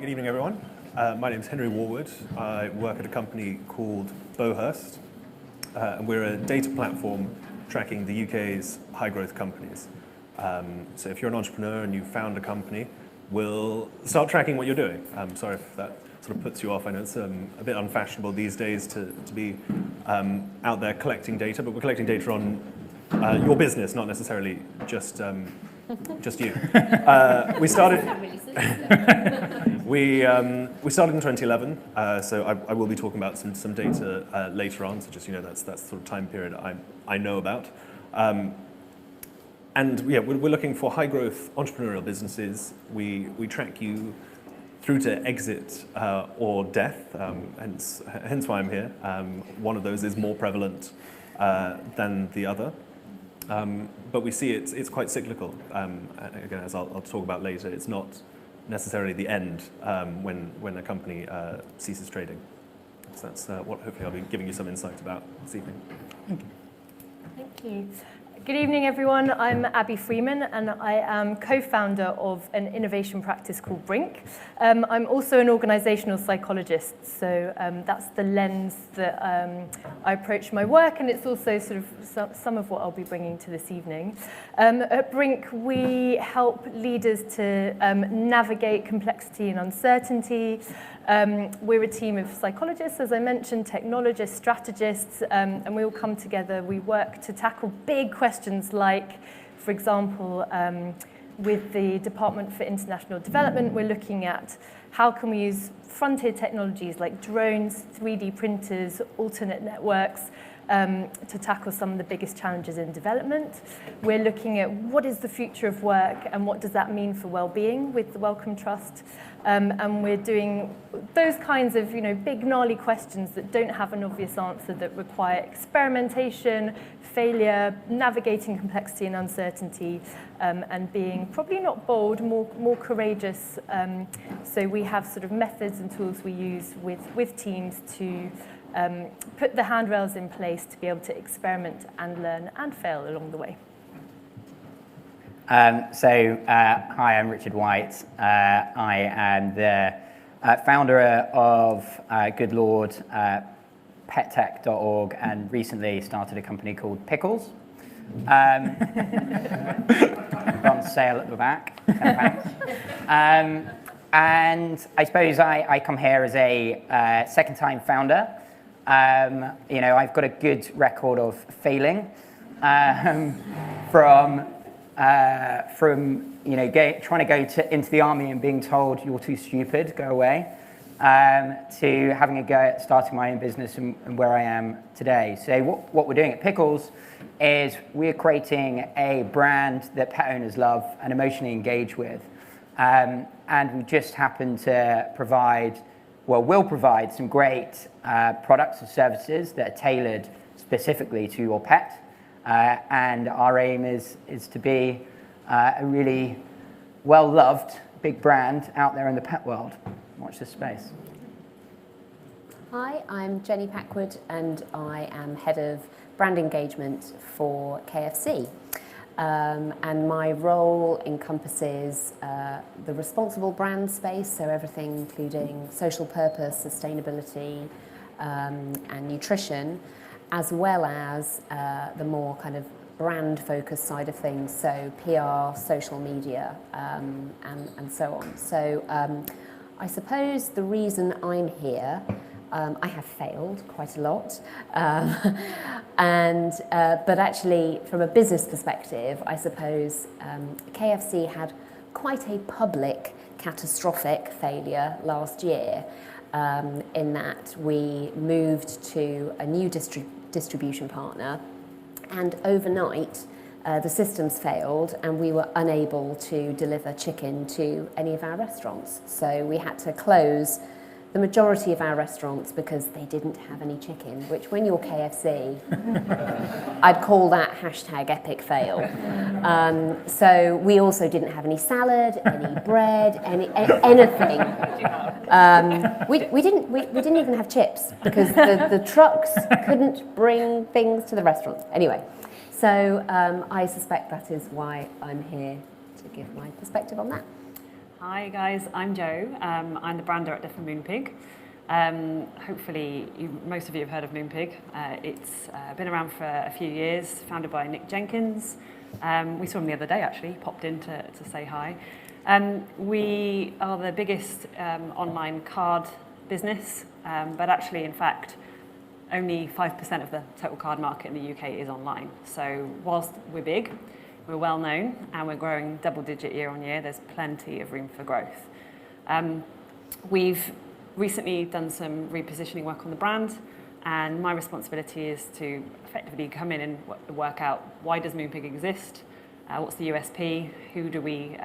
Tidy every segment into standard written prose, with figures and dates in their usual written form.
Good evening, everyone. My name is Henry Warwood. I work at a company called Bowhurst, and we're a data platform tracking the UK's high-growth companies. So if you're an entrepreneur and you found a company, we'll start tracking what you're doing. Sorry if that sort of puts you off. I know it's a bit unfashionable these days to be out there collecting data, but we're collecting data on your business, not necessarily just you. We started. We started in 2011, so I will be talking about some data later on. So just that's the sort of time period I know about. And yeah, we're looking for high growth entrepreneurial businesses. We track you through to exit or death. Hence why I'm here. One of those is more prevalent than the other. But we see it's quite cyclical. Again, as I'll talk about later, it's not necessarily the end when a company ceases trading. So that's what hopefully I'll be giving you some insight about this evening. Thank you. Thank you. Good evening, everyone. I'm Abbie Freeman, and I am co-founder of an innovation practice called Brink. I'm also an organisational psychologist, so that's the lens that I approach my work, and it's also sort of some of what I'll be bringing to this evening. At Brink, we help leaders to navigate complexity and uncertainty. We're a team of psychologists, as I mentioned, technologists, strategists, and we all come together. We work to tackle big questions like, for example, with the Department for International Development, we're looking at how can we use frontier technologies like drones, 3D printers, alternate networks, to tackle some of the biggest challenges in development. We're looking at what is the future of work and what does that mean for well-being with the Wellcome Trust. And we're doing those kinds of big gnarly questions that don't have an obvious answer, that require experimentation, failure, navigating complexity and uncertainty, and being probably not bold, more courageous. So we have sort of methods and tools we use with teams to put the handrails in place to be able to experiment and learn and fail along the way. Hi, I'm Richard White. I am the founder of Good Lord, pettech.org, and recently started a company called Pickles. On sale at the back, £10. And I suppose I come here as a second-time founder. I've got a good record of failing from trying to go into the army and being told you're too stupid, go away, to having a go at starting my own business and where I am today. So what we're doing at Pickles is we're creating a brand that pet owners love and emotionally engage with. And we just happen to will provide some great products and services that are tailored specifically to your pet. And our aim is to be a really well-loved big brand out there in the pet world. Watch this space. Hi, I'm Jenny Packard, and I am head of brand engagement for KFC. And my role encompasses the responsible brand space, so everything including social purpose, sustainability, and nutrition, as well as the more kind of brand-focused side of things, so PR, social media, and so on. So I suppose the reason I'm here, I have failed quite a lot, but actually from a business perspective, I suppose KFC had quite a public catastrophic failure last year, in that we moved to a new distribution partner, and overnight the systems failed and we were unable to deliver chicken to any of our restaurants. So we had to close the majority of our restaurants because they didn't have any chicken, which when you're KFC, I'd call that #epic fail. So we also didn't have any salad, any bread, anything. We didn't even have chips because the trucks couldn't bring things to the restaurants. Anyway, so I suspect that is why I'm here to give my perspective on that. Hi guys, I'm Jo. I'm the brand director for Moonpig. Hopefully most of you have heard of Moonpig. It's been around for a few years, founded by Nick Jenkins. We saw him the other day actually, popped in to say hi. We are the biggest online card business, but actually in fact only 5% of the total card market in the UK is online. So whilst we're big, we're well known and we're growing double digit year on year, there's plenty of room for growth. We've recently done some repositioning work on the brand, and my responsibility is to effectively come in and work out why does Moonpig exist, what's the USP, who do we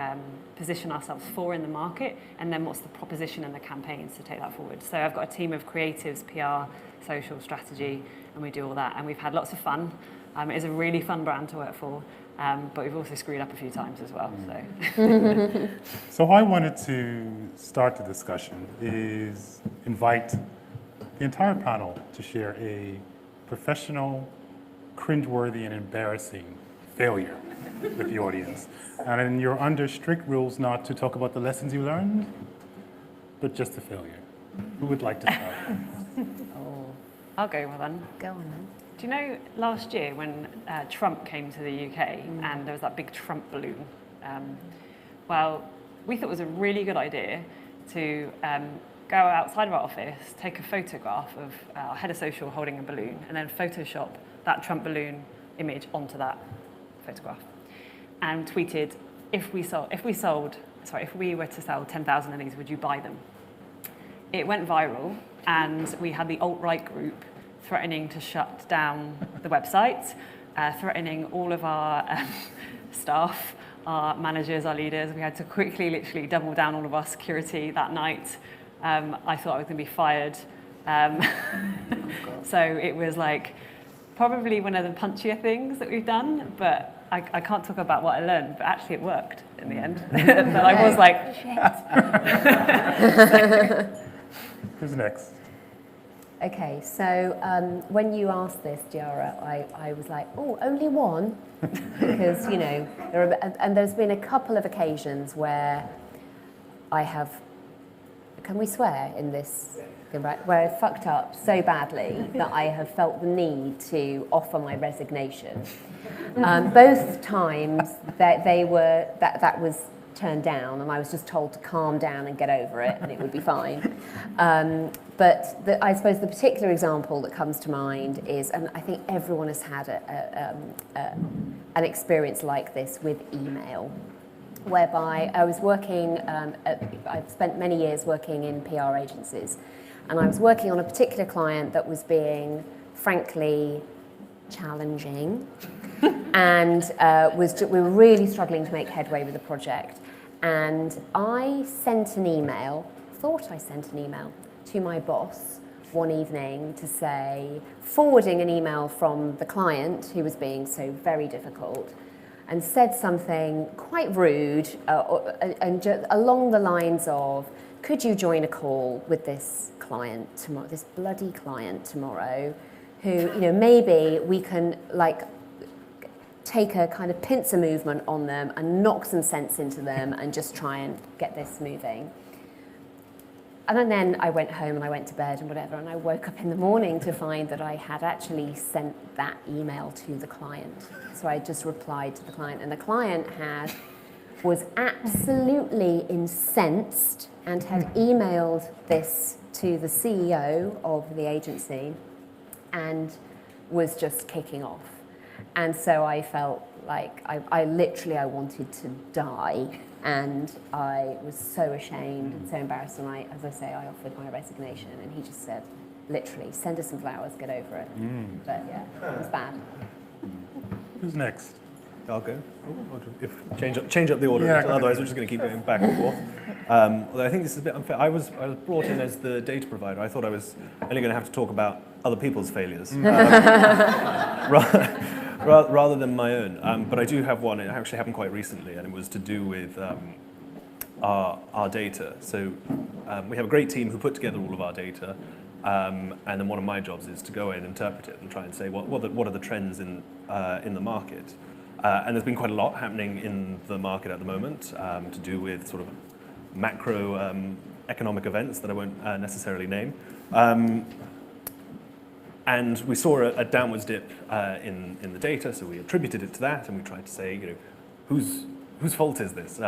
position ourselves for in the market, and then what's the proposition and the campaigns to take that forward. So I've got a team of creatives, PR, social strategy, and we do all that, and we've had lots of fun. It is a really fun brand to work for, but we've also screwed up a few times as well. So. So how I wanted to start the discussion is invite the entire panel to share a professional, cringeworthy, and embarrassing failure with the audience. And you're under strict rules not to talk about the lessons you learned, but just the failure. Who would like to start? I'll go with one. Go on then. Do you know last year when Trump came to the UK and there was that big Trump balloon? Well, we thought it was a really good idea to go outside of our office, take a photograph of our head of social holding a balloon, and then Photoshop that Trump balloon image onto that photograph, and tweeted, if we were to sell 10,000 of these, would you buy them? It went viral, and we had the alt-right group threatening to shut down the website, threatening all of our staff, our managers, our leaders. We had to quickly, literally double down all of our security that night. I thought I was going to be fired. So it was like probably one of the punchier things that we've done, but I can't talk about what I learned, but actually it worked in the end. But I was like, shit. Who's next? Okay, so when you asked this, Giara, I was like, oh, only one? Because, you know, there's been a couple of occasions where I have, can we swear in this? Where I fucked up so badly that I have felt the need to offer my resignation. Both times that was turned down, and I was just told to calm down and get over it, and it would be fine. But I suppose the particular example that comes to mind is, and I think everyone has had an experience like this with email, whereby I was working, I've spent many years working in PR agencies, and I was working on a particular client that was being, frankly, challenging, and we were really struggling to make headway with the project. And I sent an email, to my boss one evening to say, forwarding an email from the client who was being so very difficult, and said something quite rude and along the lines of, could you join a call with this client tomorrow, this bloody client tomorrow, who, you know, maybe we can like take a kind of pincer movement on them and knock some sense into them and just try and get this moving. And then I went home and I went to bed and whatever, and I woke up in the morning to find that I had actually sent that email to the client. So I just replied to the client, and the client was absolutely incensed and had emailed this to the CEO of the agency and was just kicking off. And so I felt like I literally wanted to die, and I was so ashamed and so embarrassed, and as I say, I offered my resignation, and he just said, literally, send us some flowers, get over it. But yeah, it was bad. Who's next? I'll go. Change up the order, otherwise we're just going to keep going back and forth. Although I think this is a bit unfair. I was brought in as the data provider. I thought I was only going to have to talk about other people's failures rather than my own. But I do have one. It actually happened quite recently, and it was to do with our data. So we have a great team who put together all of our data, and then one of my jobs is to go in and interpret it and try and say what are the trends in the market. And there's been quite a lot happening in the market at the moment to do with sort of macro economic events that I won't necessarily name. And we saw a downwards dip in the data, so we attributed it to that, and we tried to say, whose fault is this?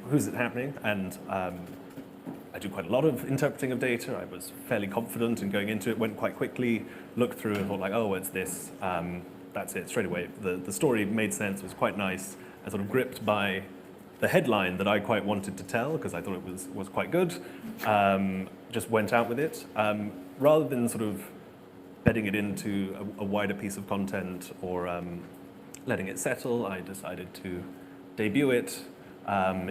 Who's it happening? And I do quite a lot of interpreting of data. I was fairly confident in going into it, went quite quickly, looked through and thought like, oh, it's this. That's it, straight away. The story made sense, was quite nice, and sort of gripped by the headline that I quite wanted to tell, because I thought it was quite good. Just went out with it. Rather than sort of bedding it into a wider piece of content or letting it settle, I decided to debut it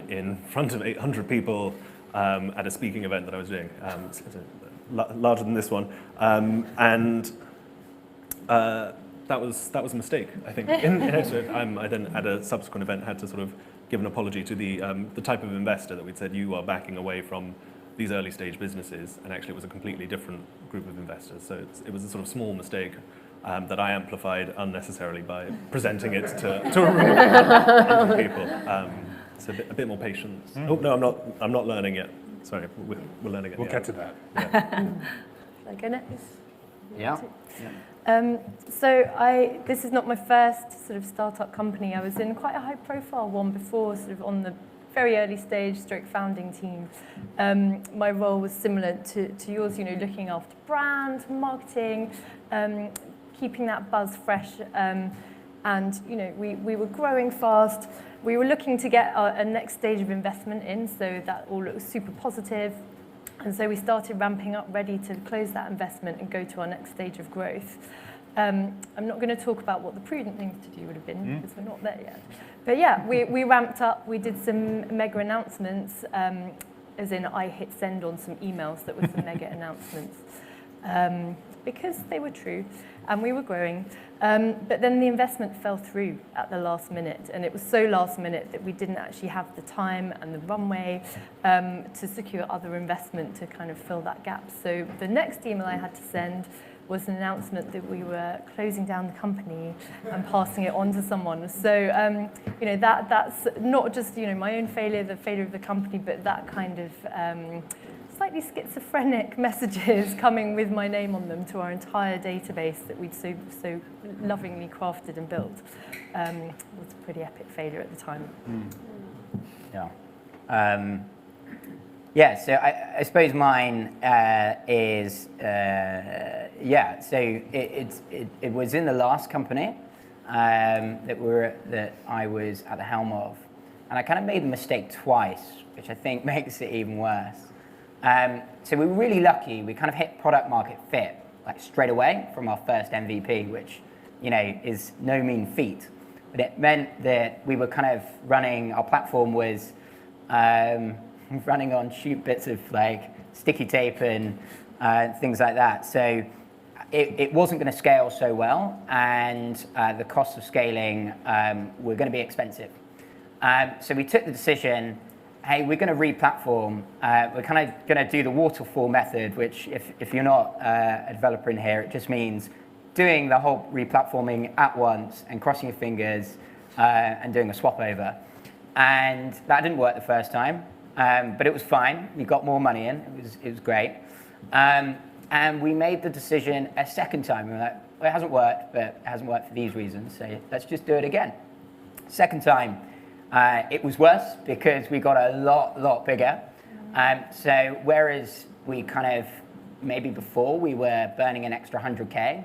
in front of 800 people at a speaking event that I was doing, larger than this one. And that was a mistake, I think. I then, at a subsequent event, had to sort of give an apology to the type of investor that we'd said, you are backing away from these early stage businesses, and actually it was a completely different group of investors. So it was a sort of small mistake that I amplified unnecessarily by presenting it to a room of people. So a bit more patience. Oh no, I'm not learning yet. Sorry, we're learning it. We'll get to that. Yeah. Shall I go next? Yeah. So this is not my first sort of startup company. I was in quite a high profile one before, sort of on the very early stage founding team. My role was similar to yours, looking after brand, marketing, keeping that buzz fresh. And we were growing fast. We were looking to get a next stage of investment in, so that all looked super positive. And so we started ramping up, ready to close that investment and go to our next stage of growth. I'm not going to talk about what the prudent things to do would have been, because we're not there yet. But yeah, we ramped up. We did some mega announcements, as in I hit send on some emails that were some mega announcements, because they were true, and we were growing. But then the investment fell through at the last minute, and it was so last minute that we didn't actually have the time and the runway to secure other investment to kind of fill that gap. So the next email I had to send was an announcement that we were closing down the company and passing it on to someone. So, that's not just, my own failure, the failure of the company, but that kind of slightly schizophrenic messages coming with my name on them to our entire database that we'd so lovingly crafted and built. Was a pretty epic failure at the time. Yeah. So I suppose mine is, so it was in the last company that I was at the helm of. And I kind of made the mistake twice, which I think makes it even worse. So we were really lucky. We kind of hit product market fit like straight away from our first MVP, which, is no mean feat. But it meant that we were kind of running, our platform was running on shoot bits of like sticky tape and things like that. So it wasn't going to scale so well, and the costs of scaling were going to be expensive. So we took the decision, hey, we're going to re-platform. We're kind of going to do the waterfall method, which if you're not a developer in here, it just means doing the whole re-platforming at once and crossing your fingers and doing a swap over. And that didn't work the first time. But it was fine. We got more money in. It was great. And we made the decision a second time. We were like, well, it hasn't worked, but it hasn't worked for these reasons, so let's just do it again. Second time, it was worse because we got a lot bigger. So whereas we kind of, maybe before we were burning an extra 100K,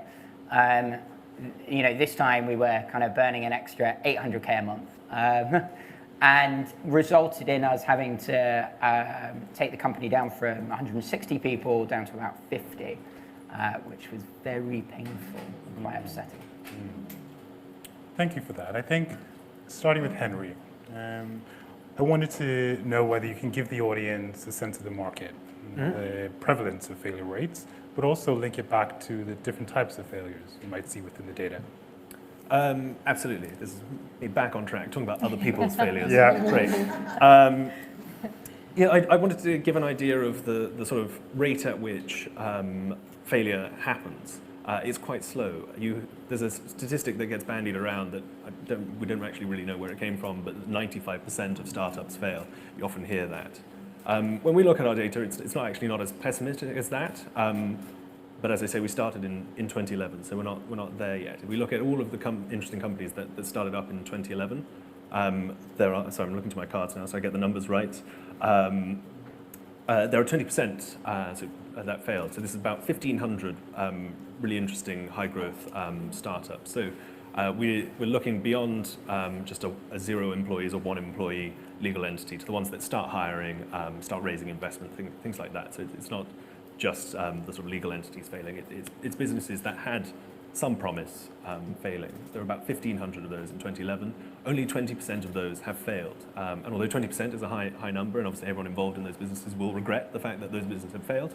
this time we were kind of burning an extra 800K a month. And resulted in us having to take the company down from 160 people down to about 50, which was very painful and quite upsetting. Thank you for that. I think, starting with Henry, I wanted to know whether you can give the audience a sense of the market, the prevalence of failure rates, but also link it back to the different types of failures you might see within the data. Absolutely. This is me back on track, talking about other people's failures. Yeah. Great. I wanted to give an idea of the sort of rate at which failure happens. It's quite slow. There's a statistic that gets bandied around that we don't actually really know where it came from, but 95% of startups fail. You often hear that. When we look at our data, it's not as pessimistic as that. But as I say, we started in 2011, so we're not there yet. If we look at all of the interesting companies that started up in 2011, sorry, I'm looking to my cards now, so I get the numbers right. There are 20% that failed. So this is about 1,500 really interesting high-growth startups. So we're looking beyond just a 0 employees or 1 employee legal entity to the ones that start hiring, start raising investment, things like that. So it's not just the sort of legal entities failing. It's businesses that had some promise failing. There are about 1,500 of those in 2011. Only 20% of those have failed. And although 20% is a high number, and obviously everyone involved in those businesses will regret the fact that those businesses have failed,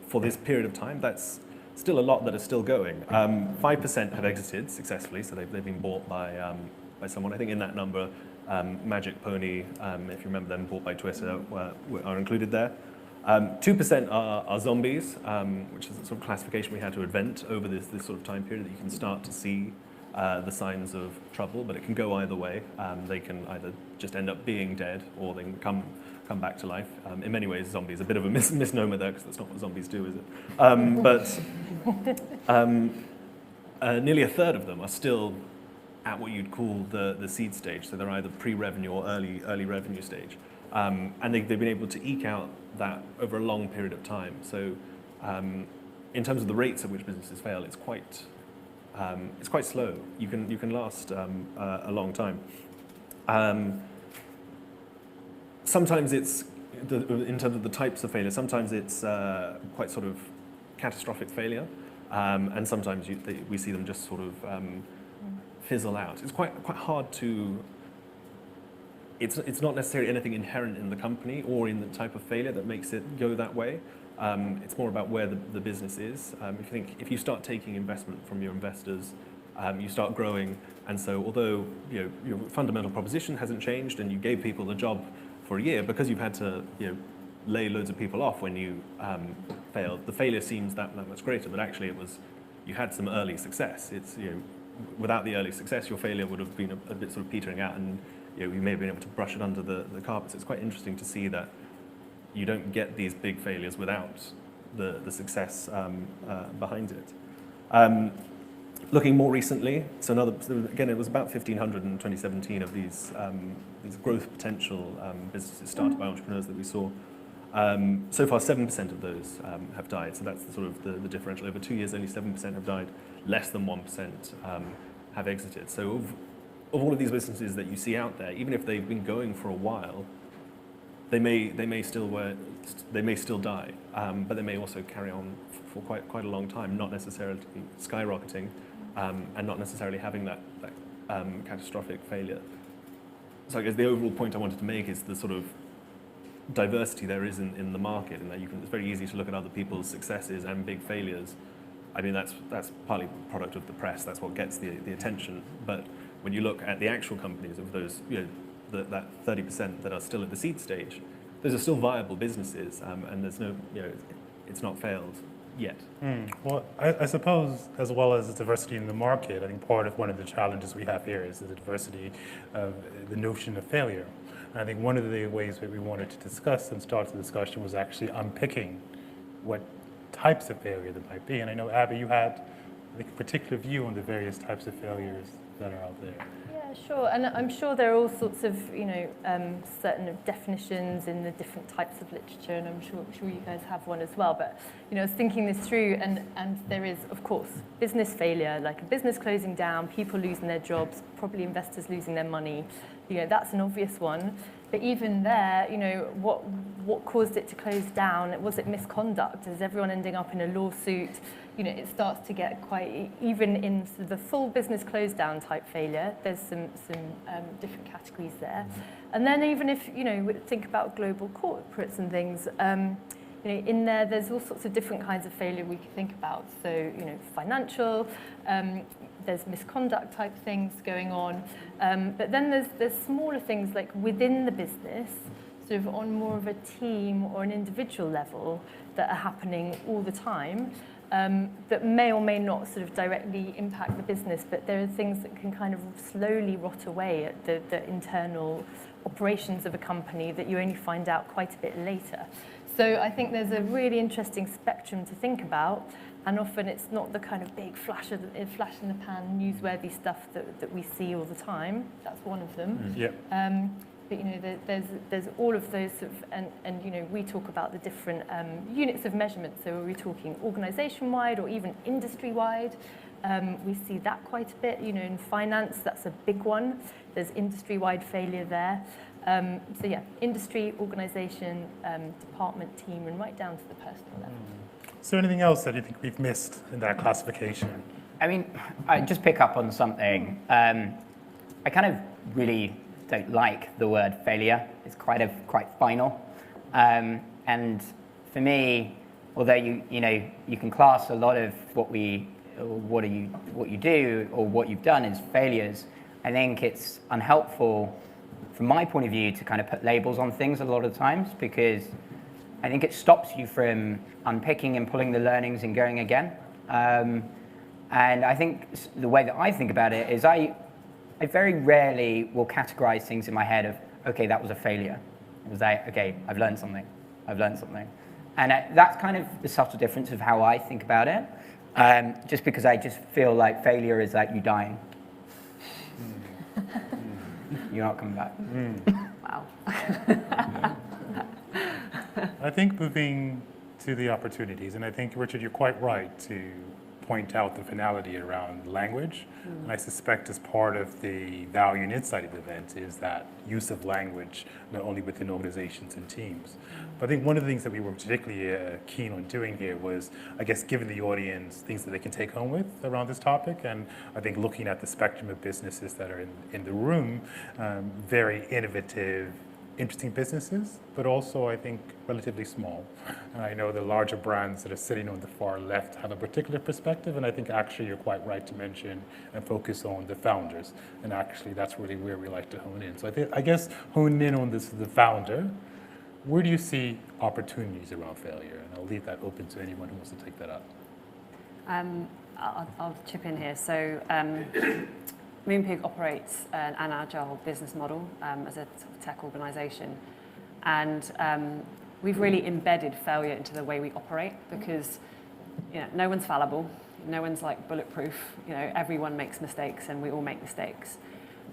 for this period of time, that's still a lot that are still going. 5% have exited successfully, so they've been bought by someone. I think in that number, Magic Pony, if you remember them, bought by Twitter, are included there. 2% are zombies, which is a sort of classification we had to invent over this sort of time period that you can start to see the signs of trouble, but it can go either way. They can either just end up being dead or they can come back to life. In many ways, zombies a bit of a misnomer there, because that's not what zombies do, is it? But nearly a third of them are still at what you'd call the seed stage, so they're either pre-revenue or early revenue stage. And they've been able to eke out that over a long period of time. So in terms of the rates at which businesses fail, it's quite slow. You can last a long time. Sometimes it's, in terms of the types of failure, sometimes it's quite sort of catastrophic failure, and sometimes we see them just sort of fizzle out. It's quite hard to. It's not necessarily anything inherent in the company or in the type of failure that makes it go that way. It's more about where the business is. If you start taking investment from your investors, you start growing, and so although your fundamental proposition hasn't changed and you gave people the job for a year, because you've had to lay loads of people off when you failed, the failure seems that much greater. But actually, you had some early success. It's without the early success, your failure would have been a bit sort of petering out, and we may have been able to brush it under the carpet. So it's quite interesting to see that you don't get these big failures without the success behind it. Looking more recently, again, it was about 1,500 in 2017 of these growth potential businesses started by entrepreneurs that we saw. So far, 7% of those have died. So that's the differential. Over 2 years, only 7% have died. Less than 1% have exited. So of all of these businesses that you see out there, even if they've been going for a while, they may still die, but they may also carry on for quite a long time, not necessarily skyrocketing, and not necessarily having that catastrophic failure. So I guess the overall point I wanted to make is the sort of diversity there is in the market, and that it's very easy to look at other people's successes and big failures. I mean, that's partly a product of the press. That's what gets the attention. But when you look at the actual companies of those, that 30% that are still at the seed stage, those are still viable businesses, and there's no, it's not failed yet. Well, I suppose, as well as the diversity in the market, I think part of one of the challenges we have here is the diversity of the notion of failure. And I think one of the ways that we wanted to discuss and start the discussion was actually unpicking what types of failure there might be. And I know, Abbie, you had a particular view on the various types of failures that are out there. Yeah, sure. And I'm sure there are all sorts of, certain definitions in the different types of literature, and I'm sure you guys have one as well. But, I was thinking this through, and there is, of course, business failure, like a business closing down, people losing their jobs, probably investors losing their money. That's an obvious one. But even there, what caused it to close down? Was it misconduct? Is everyone ending up in a lawsuit? It starts to get quite, even in the full business close down type failure, there's some different categories there. And then even if, think about global corporates and things, in there's all sorts of different kinds of failure we could think about. So, financial, there's misconduct type things going on. But then there's smaller things like within the business, sort of on more of a team or an individual level that are happening all the time, that may or may not sort of directly impact the business, but there are things that can kind of slowly rot away at the internal operations of a company that you only find out quite a bit later. So I think there's a really interesting spectrum to think about, and often it's not the kind of big flash in the pan, newsworthy stuff that we see all the time. That's one of them. But there's all of those sort of, and we talk about the different units of measurement. So are we talking organisation-wide or even industry-wide? We see that quite a bit. In finance, that's a big one. There's industry-wide failure there. So yeah, industry, organisation, department, team, and right down to the personal level. Is there anything else that you think we've missed in that classification? I mean, I just pick up on something. I kind of really don't like the word failure. It's quite final. And for me, although you can class a lot of what you do or what you've done as failures, I think it's unhelpful from my point of view to kind of put labels on things a lot of times, because I think it stops you from unpicking and pulling the learnings and going again. And I think the way that I think about it is I very rarely will categorize things in my head of, okay, that was a failure. It was like, okay, I've learned something. And that's kind of the subtle difference of how I think about it. Just because I just feel like failure is like you dying. You're not coming back. Wow. I think moving to the opportunities, and I think, Richard, you're quite right to point out the finality around language. And I suspect as part of the value and insight of the event is that use of language, not only within organizations and teams. But I think one of the things that we were particularly keen on doing here was, I guess, giving the audience things that they can take home with around this topic. And I think looking at the spectrum of businesses that are in the room, very innovative, interesting businesses, but also I think relatively small. And I know the larger brands that are sitting on the far left have a particular perspective, and I think actually you're quite right to mention and focus on the founders. And actually that's really where we like to hone in. So I guess hone in on this, the founder. Where do you see opportunities around failure? And I'll leave that open to anyone who wants to take that up. I'll chip in here. So Moonpig operates an agile business model as a tech organisation, and we've really embedded failure into the way we operate, because no one's fallible, no one's like bulletproof. Everyone makes mistakes, and we all make mistakes.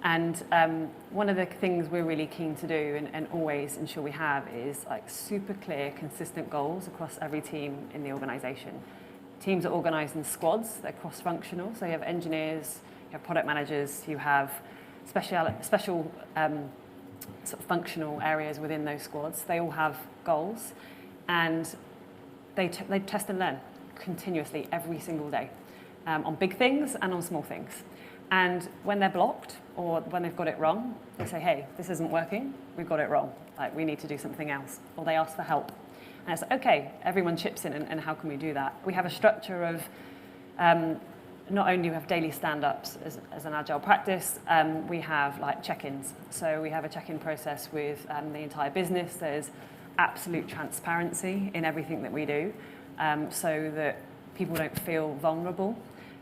And one of the things we're really keen to do, and always ensure we have, is like super clear, consistent goals across every team in the organisation. Teams are organised in squads; they're cross-functional. So you have engineers, you have product managers, you have special sort of functional areas within those squads. They all have goals, and they test and learn continuously every single day on big things and on small things. And when they're blocked or when they've got it wrong, they say, hey, this isn't working, we've got it wrong, like we need to do something else. Or they ask for help. And it's like, okay, everyone chips in, and how can we do that? We have a structure of not only do we have daily stand-ups as an agile practice, we have like check-ins. So we have a check-in process with the entire business. There's absolute transparency in everything that we do, so that people don't feel vulnerable.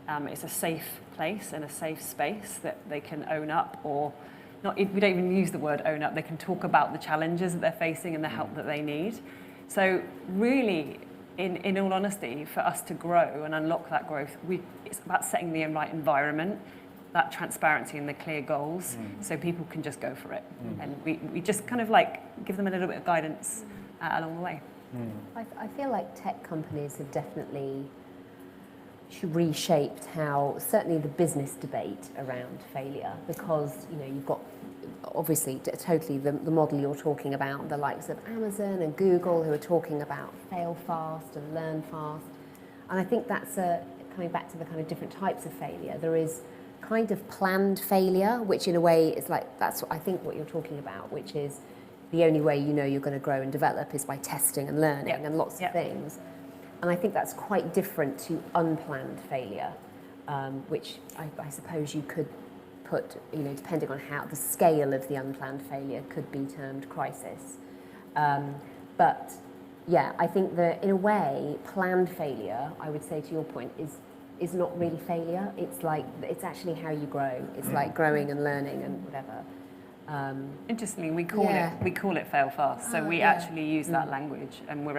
It's a safe place and a safe space that they can own up, or not. We don't even use the word own up. They can talk about the challenges that they're facing and the help that they need. So really, in all honesty, for us to grow and unlock that growth, it's about setting the right environment, that transparency and the clear goals, so people can just go for it. And we just kind of like give them a little bit of guidance along the way. I feel like tech companies have definitely reshaped how, certainly the business debate around failure, because you've got obviously totally the model you're talking about, the likes of Amazon and Google, who are talking about fail fast and learn fast. And I think that's coming back to the kind of different types of failure. There is kind of planned failure, which in a way is like, that's what I think what you're talking about, which is the only way you're going to grow and develop is by testing and learning and lots of things. And I think that's quite different to unplanned failure, which I suppose you could put, depending on how the scale of the unplanned failure could be termed crisis. But yeah, I think that in a way, planned failure, I would say to your point, is not really failure. It's actually how you grow. It's like growing and learning and whatever. Interestingly, we Yeah. call it fail fast. So we yeah. actually use that language, and we're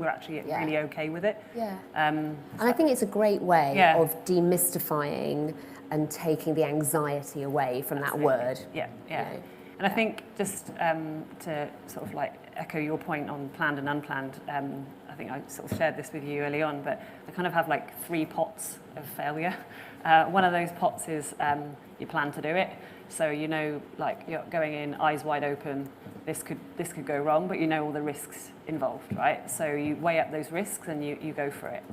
actually Yeah. really okay with it. Yeah. And I think it's a great way Yeah. of demystifying and taking the anxiety away from that word. Yeah, yeah. You know? And I think just to sort of like echo your point on planned and unplanned, I think I sort of shared this with you early on, but I kind of have like 3 pots of failure. One of those pots is you plan to do it. So you know, like you're going in eyes wide open, this could go wrong, but you know all the risks involved, right? So you weigh up those risks and you go for it.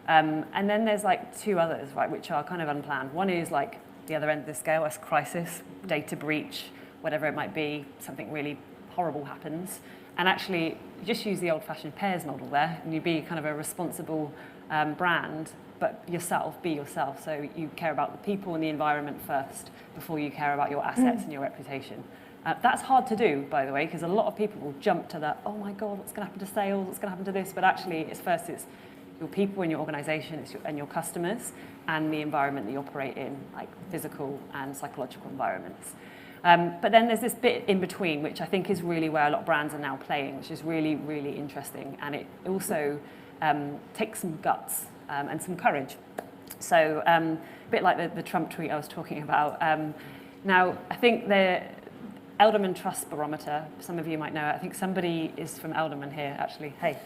And then there's like 2 others, right, which are kind of unplanned. One is like the other end of the scale, as crisis, data breach, whatever it might be, something really horrible happens. And actually, you just use the old-fashioned pairs model there, and you be kind of a responsible brand, but be yourself. So you care about the people and the environment first before you care about your assets and your reputation. That's hard to do, by the way, because a lot of people will jump to that, oh my God, what's going to happen to sales? What's going to happen to this? But actually, it's your people in your organisation and your customers and the environment that you operate in, like physical and psychological environments. But then there's this bit in between, which I think is really where a lot of brands are now playing, which is really, really interesting. And it also takes some guts and some courage. So a bit like the Trump tweet I was talking about. Now, I think the Elderman Trust Barometer, some of you might know it. I think somebody is from Elderman here, actually. Hey.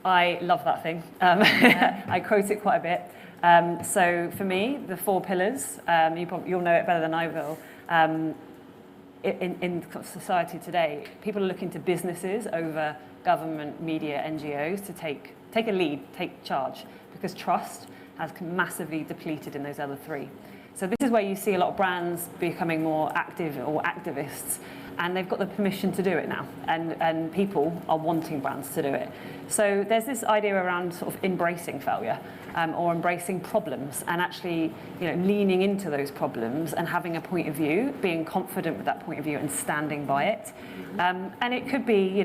I love that thing. I quote it quite a bit. So for me, the 4 pillars, you'll know it better than I will. In society today, people are looking to businesses over government, media, NGOs to take a lead, take charge, because trust has massively depleted in those other 3. So this is where you see a lot of brands becoming more active or activists, and they've got the permission to do it now, and people are wanting brands to do it. So there's this idea around sort of embracing failure or embracing problems, and actually leaning into those problems and having a point of view, being confident with that point of view and standing by it. And it could be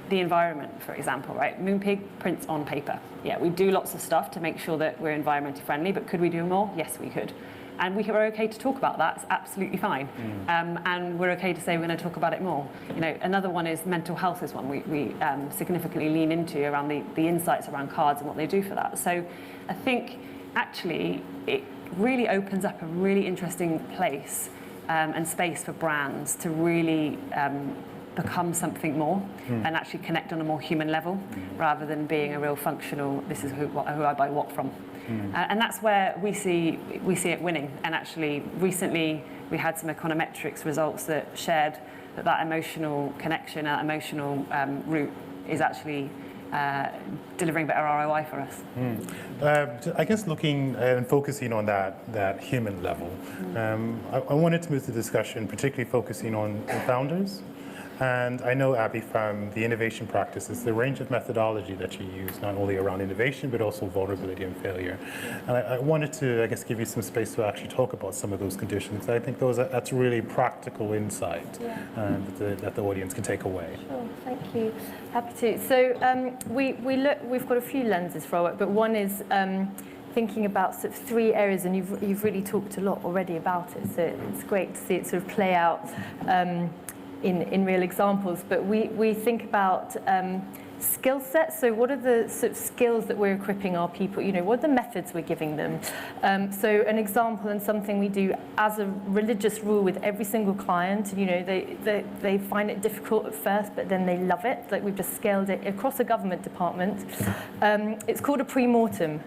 the environment, for example, right? Moonpig prints on paper. Yeah, we do lots of stuff to make sure that we're environmentally friendly, but could we do more? Yes, we could. And we are okay to talk about that. It's absolutely fine. And we're okay to say we're going to talk about it more. Another one is mental health is one we significantly lean into around the insights around cards and what they do for that. So I think actually it really opens up a really interesting place and space for brands to really become something more and actually connect on a more human level rather than being a real functional, this is who I buy what from. And that's where we see it winning. And actually, recently, we had some econometrics results that shared that emotional connection, that emotional route is actually delivering better ROI for us. I guess looking and focusing on that human level, I wanted to move the discussion particularly focusing on the founders. And I know, Abbie, from the innovation practices, the range of methodology that you use, not only around innovation, but also vulnerability and failure. And I wanted to, I guess, give you some space to actually talk about some of those conditions. I think that's really practical insight that the audience can take away. Sure, thank you. Happy to. So we've got a few lenses for our work, but one is thinking about sort of 3 areas, and you've really talked a lot already about it. So it's great to see it sort of play out in real examples, but we think about skill sets. So what are the sort of skills that we're equipping our people? What are the methods we're giving them? So an example and something we do as a religious rule with every single client. They find it difficult at first, but then they love it. Like we've just scaled it across a government department. It's called a pre-mortem.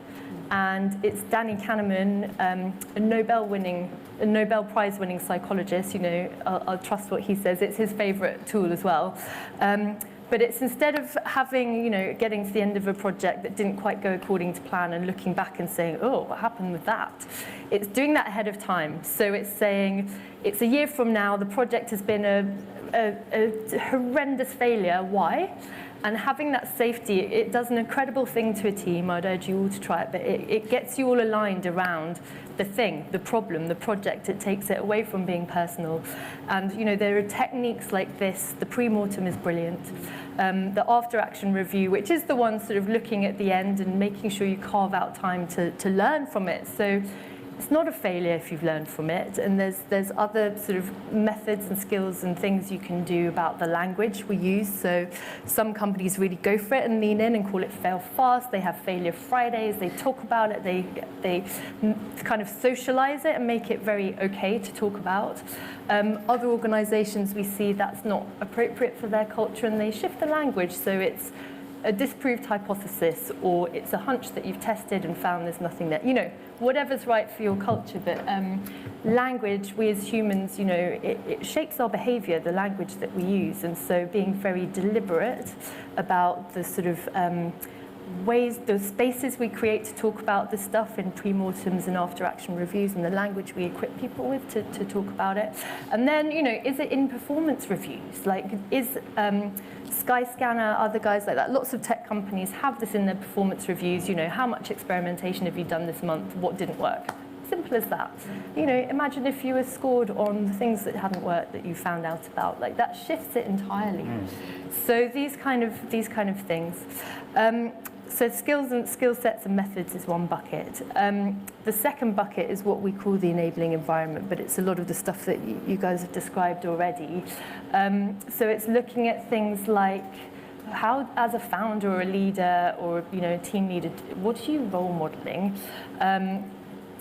And it's Danny Kahneman, a Nobel Prize-winning psychologist. I'll trust what he says. It's his favourite tool as well. But it's instead of having, getting to the end of a project that didn't quite go according to plan and looking back and saying, oh, what happened with that? It's doing that ahead of time. So it's saying, it's a year from now, the project has been a horrendous failure. Why? And having that safety, it does an incredible thing to a team. I'd urge you all to try it, but it gets you all aligned around the thing, the problem, the project. It takes it away from being personal. And there are techniques like this. The pre-mortem is brilliant. The after-action review, which is the one sort of looking at the end and making sure you carve out time to learn from it. So it's not a failure if you've learned from it. And there's other sort of methods and skills and things you can do about the language we use. So some companies really go for it and lean in and call it fail fast. They have failure Fridays. They talk about it. They kind of socialize it and make it very okay to talk about. Other organizations, we see that's not appropriate for their culture, and they shift the language. So it's a disproved hypothesis, or it's a hunch that you've tested and found there's nothing there. You know, whatever's right for your culture. But language, we as humans, you know, it shapes our behavior, the language that we use. And so being very deliberate about the sort of ways, the spaces we create to talk about this stuff in pre-mortems and after-action reviews, and the language we equip people with to talk about it. And then, you know, is it in performance reviews? Like, is Skyscanner, other guys like that, lots of tech companies have this in their performance reviews. You know, how much experimentation have you done this month? What didn't work? Simple as that. You know, imagine if you were scored on the things that hadn't worked that you found out about. Like, that shifts it entirely. So these kind of things. So skills and skill sets and methods is one bucket. The second bucket is what we call the enabling environment, but it's a lot of the stuff that you guys have described already. So it's looking at things like how, as a founder or a leader or, you know, a team leader, what are you role modeling?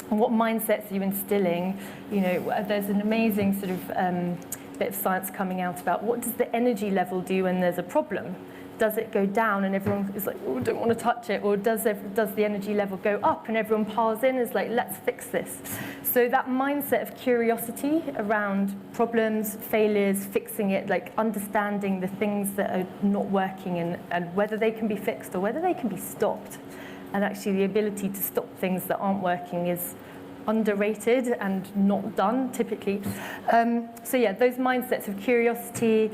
What mindsets are you instilling? You know, there's an amazing sort of bit of science coming out about what does the energy level do when there's a problem? Does it go down and everyone is like, oh, don't want to touch it? Or does the energy level go up and everyone piles in and is like, let's fix this? So that mindset of curiosity around problems, failures, fixing it, like understanding the things that are not working and whether they can be fixed or whether they can be stopped. And actually the ability to stop things that aren't working is underrated and not done typically. So yeah, those mindsets of curiosity,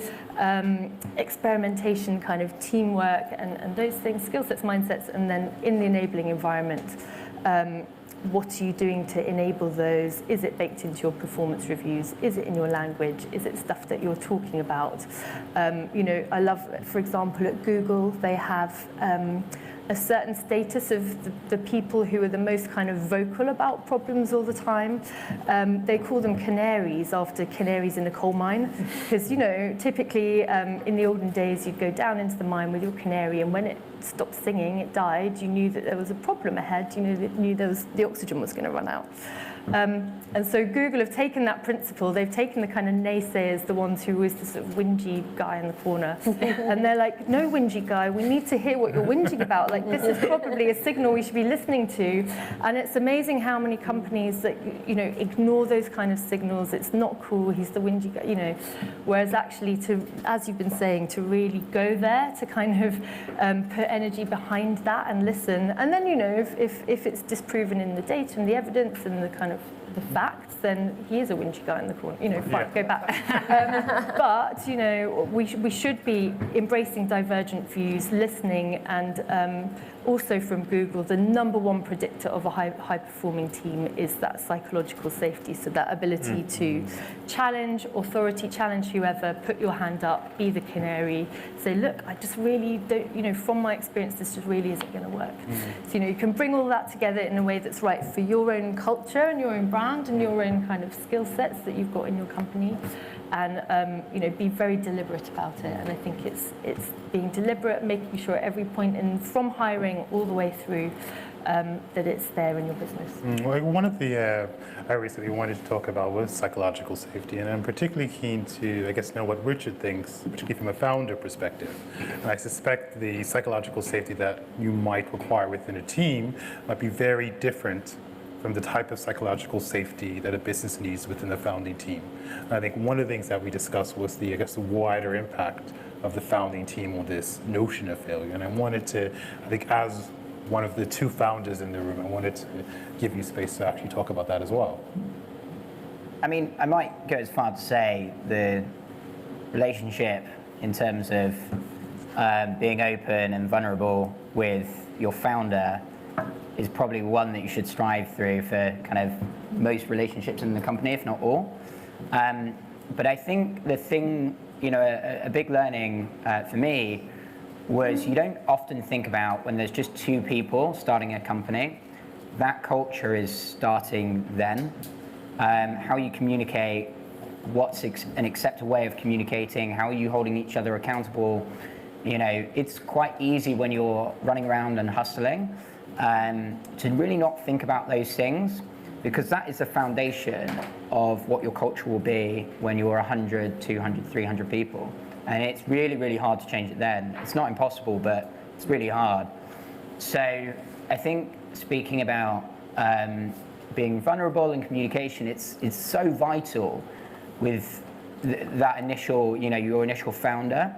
experimentation, kind of teamwork, and those things, skill sets, mindsets, and then in the enabling environment, what are you doing to enable those? Is it baked into your performance reviews? Is it in your language? Is it stuff that you're talking about? You know, I love, for example, at Google, they have a certain status of the people who are the most kind of vocal about problems all the time. They call them canaries, after canaries in a coal mine. Because, you know, typically in the olden days, you'd go down into the mine with your canary, and when it stopped singing, it died, you knew that there was a problem ahead, you knew there was, the oxygen was going to run out. And so Google have taken that principle, they've taken the kind of naysayers, the ones who was the sort of whingy guy in the corner, and they're like, no whingy guy, we need to hear what you're whinging about, like this is probably a signal we should be listening to. And it's amazing how many companies that, you know, ignore those kind of signals, it's not cool, he's the whingy guy, you know, whereas actually to, as you've been saying, to really go there, to kind of put energy behind that and listen, and then, you know, if it's disproven in the data and the evidence and the kind of the facts, then he is a whingy guy in the corner. You know, fine, go back. But, you know, we should be embracing divergent views, listening, and also from Google, the number one predictor of a high-performing team is that psychological safety, so that ability to challenge authority, challenge whoever, put your hand up, be the canary, say, look, I just really don't, you know, from my experience, this just really isn't going to work. So, you know, you can bring all that together in a way that's right for your own culture and your own brand and your own kind of skill sets that you've got in your company, and you know, be very deliberate about it. And I think it's being deliberate, making sure at every point, and from hiring all the way through, that it's there in your business. Well, one of the areas that we wanted to talk about was psychological safety, and I'm particularly keen to, I guess, know what Richard thinks, particularly from a founder perspective. And I suspect the psychological safety that you might require within a team might be very different from the type of psychological safety that a business needs within the founding team. And I think one of the things that we discussed was the, I guess, the wider impact of the founding team on this notion of failure. And I wanted to, I think, as one of the two founders in the room, I wanted to give you space to actually talk about that as well. I mean, I might go as far to say the relationship in terms of being open and vulnerable with your founder is probably one that you should strive through for kind of most relationships in the company, if not all. But I think the thing, you know, a big learning for me was you don't often think about when there's just two people starting a company, that culture is starting then. How you communicate, what's an acceptable way of communicating, how are you holding each other accountable. You know, it's quite easy when you're running around and hustling to really not think about those things, because that is the foundation of what your culture will be when you're 100, 200, 300 people. And it's really, really hard to change it then. It's not impossible, but it's really hard. So I think speaking about being vulnerable in communication, it's so vital with that initial, you know, your initial founder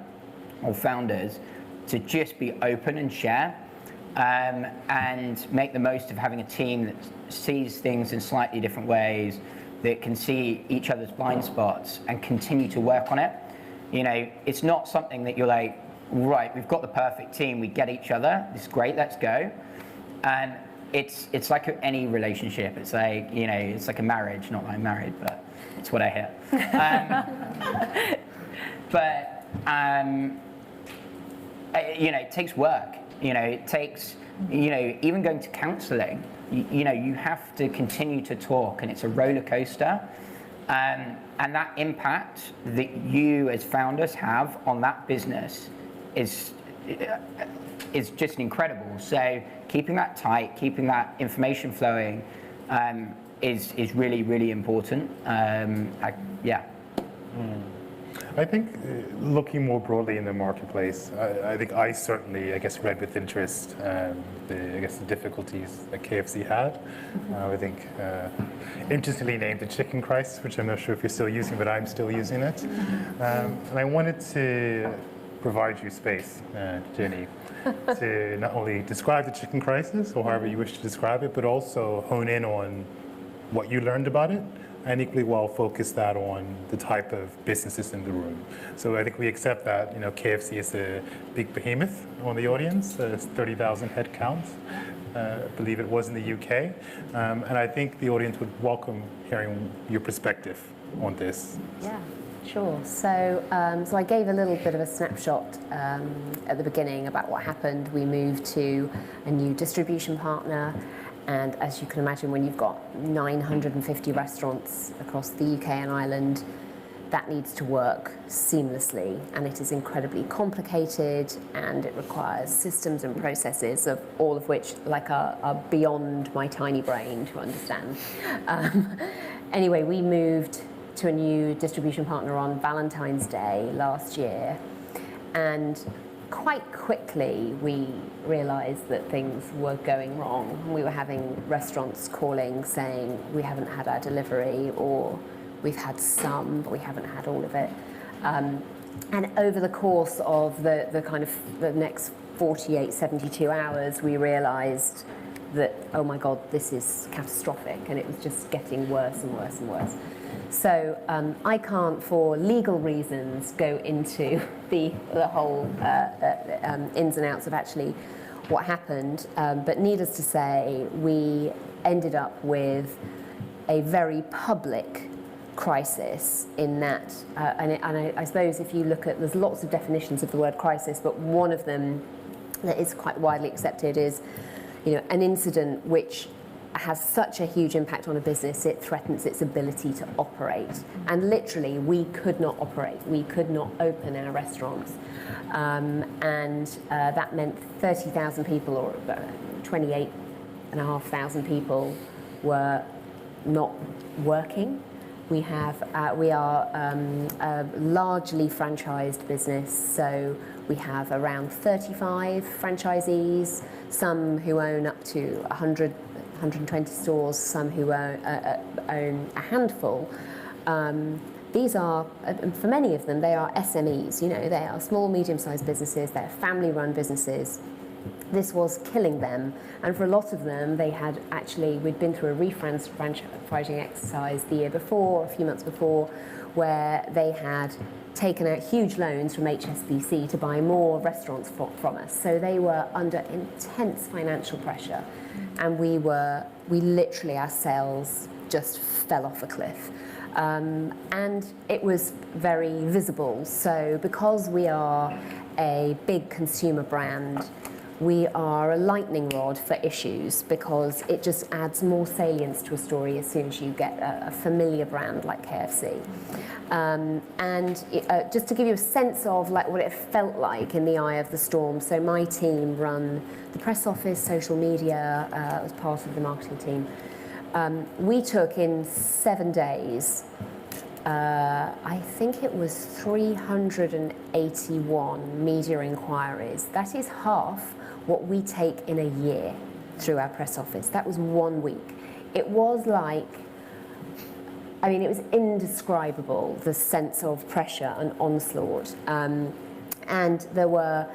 or founders to just be open and share and make the most of having a team that sees things in slightly different ways, that can see each other's blind spots and continue to work on it. You know, it's not something that you're like, right, we've got the perfect team, we get each other, it's great, let's go. And it's like any relationship. It's like, you know, it's like a marriage, not that I'm married, but it's what I hear. You know, it takes work. You know, it takes, you know, even going to counselling, you know, you have to continue to talk, and it's a roller coaster. And that impact that you as founders have on that business is just incredible. So keeping that tight, keeping that information flowing is really, really important. Yeah. I think looking more broadly in the marketplace, I think I certainly, read with interest the difficulties that KFC had. I think interestingly named the chicken crisis, which I'm not sure if you're still using, but I'm still using it. And I wanted to provide you space, Jenny, to not only describe the chicken crisis, or however you wish to describe it, but also hone in on what you learned about it, and equally well focus that on the type of businesses in the room. So I think we accept that, you know, KFC is a big behemoth on the audience. It's 30,000 head count, I believe it was in the UK. And I think the audience would welcome hearing your perspective on this. Yeah, sure. So, so I gave a little bit of a snapshot at the beginning about what happened. We moved to a new distribution partner. And as you can imagine, when you've got 950 restaurants across the UK and Ireland, that needs to work seamlessly. And it is incredibly complicated, and it requires systems and processes, of all of which are beyond my tiny brain to understand. Anyway, we moved to a new distribution partner on Valentine's Day last year. And quite quickly, we realised that things were going wrong. We were having restaurants calling saying, we haven't had our delivery, or we've had some, but we haven't had all of it. And over the course of the next 48, 72 hours, we realised that, oh my God, this is catastrophic, and it was just getting worse and worse and worse. So I can't, for legal reasons, go into the whole ins and outs of actually what happened. But needless to say, we ended up with a very public crisis in that, I suppose if you look at, there's lots of definitions of the word crisis, but one of them that is quite widely accepted is, you know, an incident which has such a huge impact on a business, it threatens its ability to operate. And literally, we could not operate. We could not open our restaurants. That meant 30,000 people, or 28,500 people, were not working. We are a largely franchised business, so we have around 35 franchisees, some who own up to 120 stores, some who own a handful. These are, for many of them, they are SMEs, you know, they are small, medium-sized businesses, they're family-run businesses. This was killing them, and for a lot of them, we'd been through a refranchising exercise the year before, a few months before, where they had taken out huge loans from HSBC to buy more restaurants from us. So they were under intense financial pressure, and we literally, our sales just fell off a cliff. And it was very visible. So because we are a big consumer brand, we are a lightning rod for issues because it just adds more salience to a story as soon as you get a familiar brand like KFC. Just to give you a sense of like what it felt like in the eye of the storm, so my team run the press office, social media, was part of the marketing team. We took in 7 days, I think it was 381 media inquiries. That is half what we take in a year through our press office. That was 1 week. It was like, I mean, it was indescribable, the sense of pressure and onslaught. And there were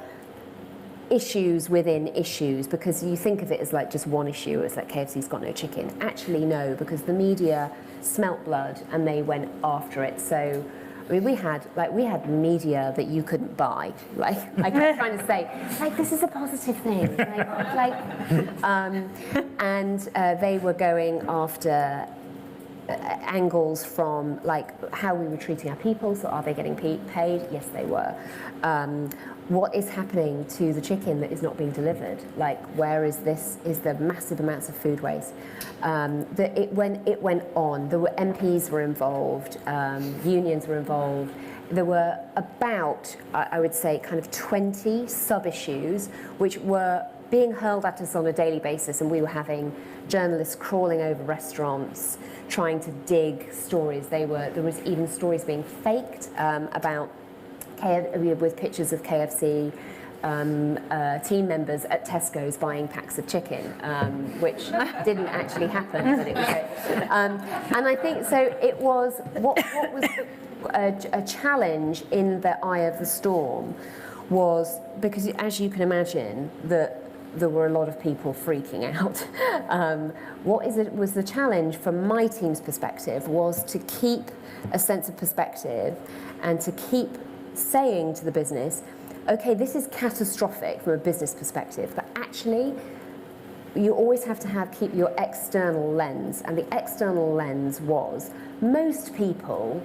issues within issues, because you think of it as like just one issue, it's like KFC's got no chicken. Actually, no, because the media smelt blood and they went after it. So, I mean, we had media that you couldn't buy. Like I kept trying to say, like, this is a positive thing. And they were going after angles from like how we were treating our people. So, are they getting paid? Yes, they were. What is happening to the chicken that is not being delivered? Like, where is this? Is there massive amounts of food waste? It went on. There were MPs were involved, unions were involved. There were about, I would say, kind of 20 sub-issues which were being hurled at us on a daily basis, and we were having journalists crawling over restaurants, trying to dig stories. There was even stories being faked about with pictures of KFC team members at Tesco's buying packs of chicken, which didn't actually happen, but it was. And I think so. It was what was a challenge in the eye of the storm was because, as you can imagine, there were a lot of people freaking out. Was the challenge from my team's perspective was to keep a sense of perspective and to keep saying to the business, okay, this is catastrophic from a business perspective, but actually you always have to keep your external lens, and the external lens was most people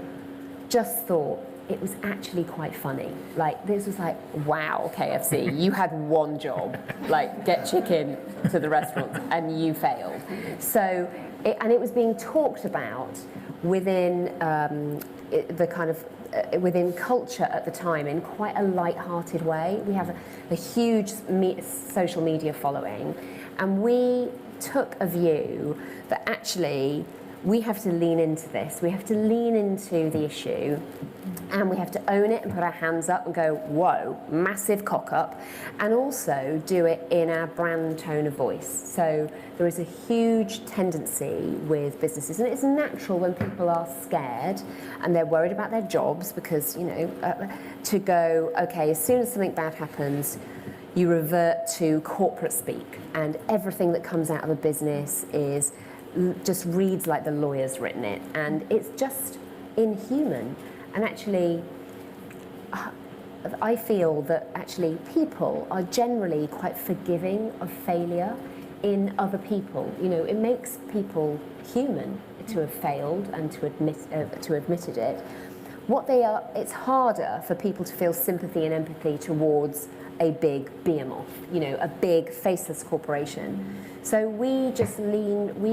just thought it was actually quite funny. Like, this was like, wow, KFC, you had one job, like get chicken to the restaurants, and you failed. So, it was being talked about within the kind of within culture at the time in quite a light-hearted way. We have a huge social media following, and we took a view that actually we have to lean into this. We have to lean into the issue, and we have to own it and put our hands up and go, whoa, massive cock up, and also do it in our brand tone of voice. So there is a huge tendency with businesses, and it's natural when people are scared and they're worried about their jobs because, to go, okay, as soon as something bad happens, you revert to corporate speak, and everything that comes out of a business just reads like the lawyer's written it, and it's just inhuman. And actually, I feel that actually people are generally quite forgiving of failure in other people. It makes people human to have failed and to admitted it. It's harder for people to feel sympathy and empathy towards a big behemoth, a big faceless corporation. So we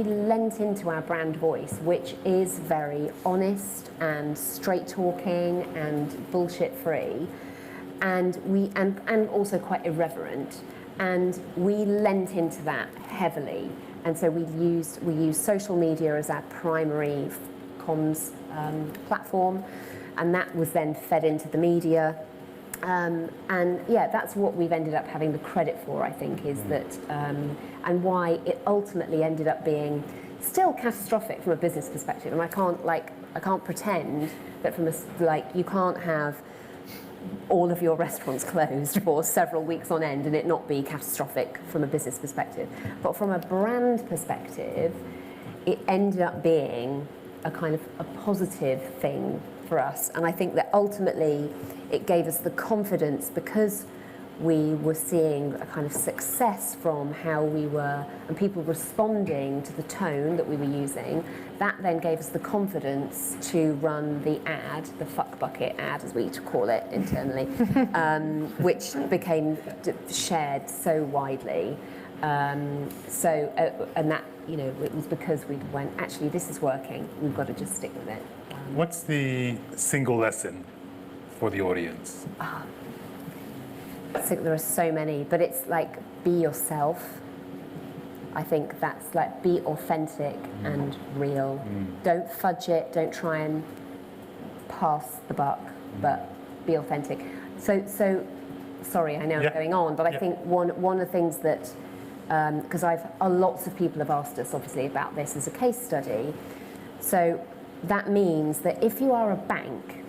lent into our brand voice, which is very honest and straight talking and bullshit free, and also quite irreverent. And we lent into that heavily. And so we used social media as our primary comms platform, and that was then fed into the media. And yeah, that's what we've ended up having the credit for, I think, is that, and why it ultimately ended up being still catastrophic from a business perspective. And I can't pretend that you can't have all of your restaurants closed for several weeks on end and it not be catastrophic from a business perspective. But from a brand perspective, it ended up being a kind of a positive thing for us. And I think that ultimately it gave us the confidence, because we were seeing a kind of success from how we were, and people responding to the tone that we were using. That then gave us the confidence to run the ad, the fuck bucket ad, as we call it internally, which became shared so widely. And that, it was because we went, actually, this is working. We've got to just stick with it. What's the single lesson for the audience? I think there are so many, but it's like, be yourself. I think that's like, be authentic and real. Don't fudge it, don't try and pass the buck, but be authentic. So sorry, I know I'm going on, but I think one of the things that, because lots of people have asked us obviously about this as a case study. So that means that if you are a bank,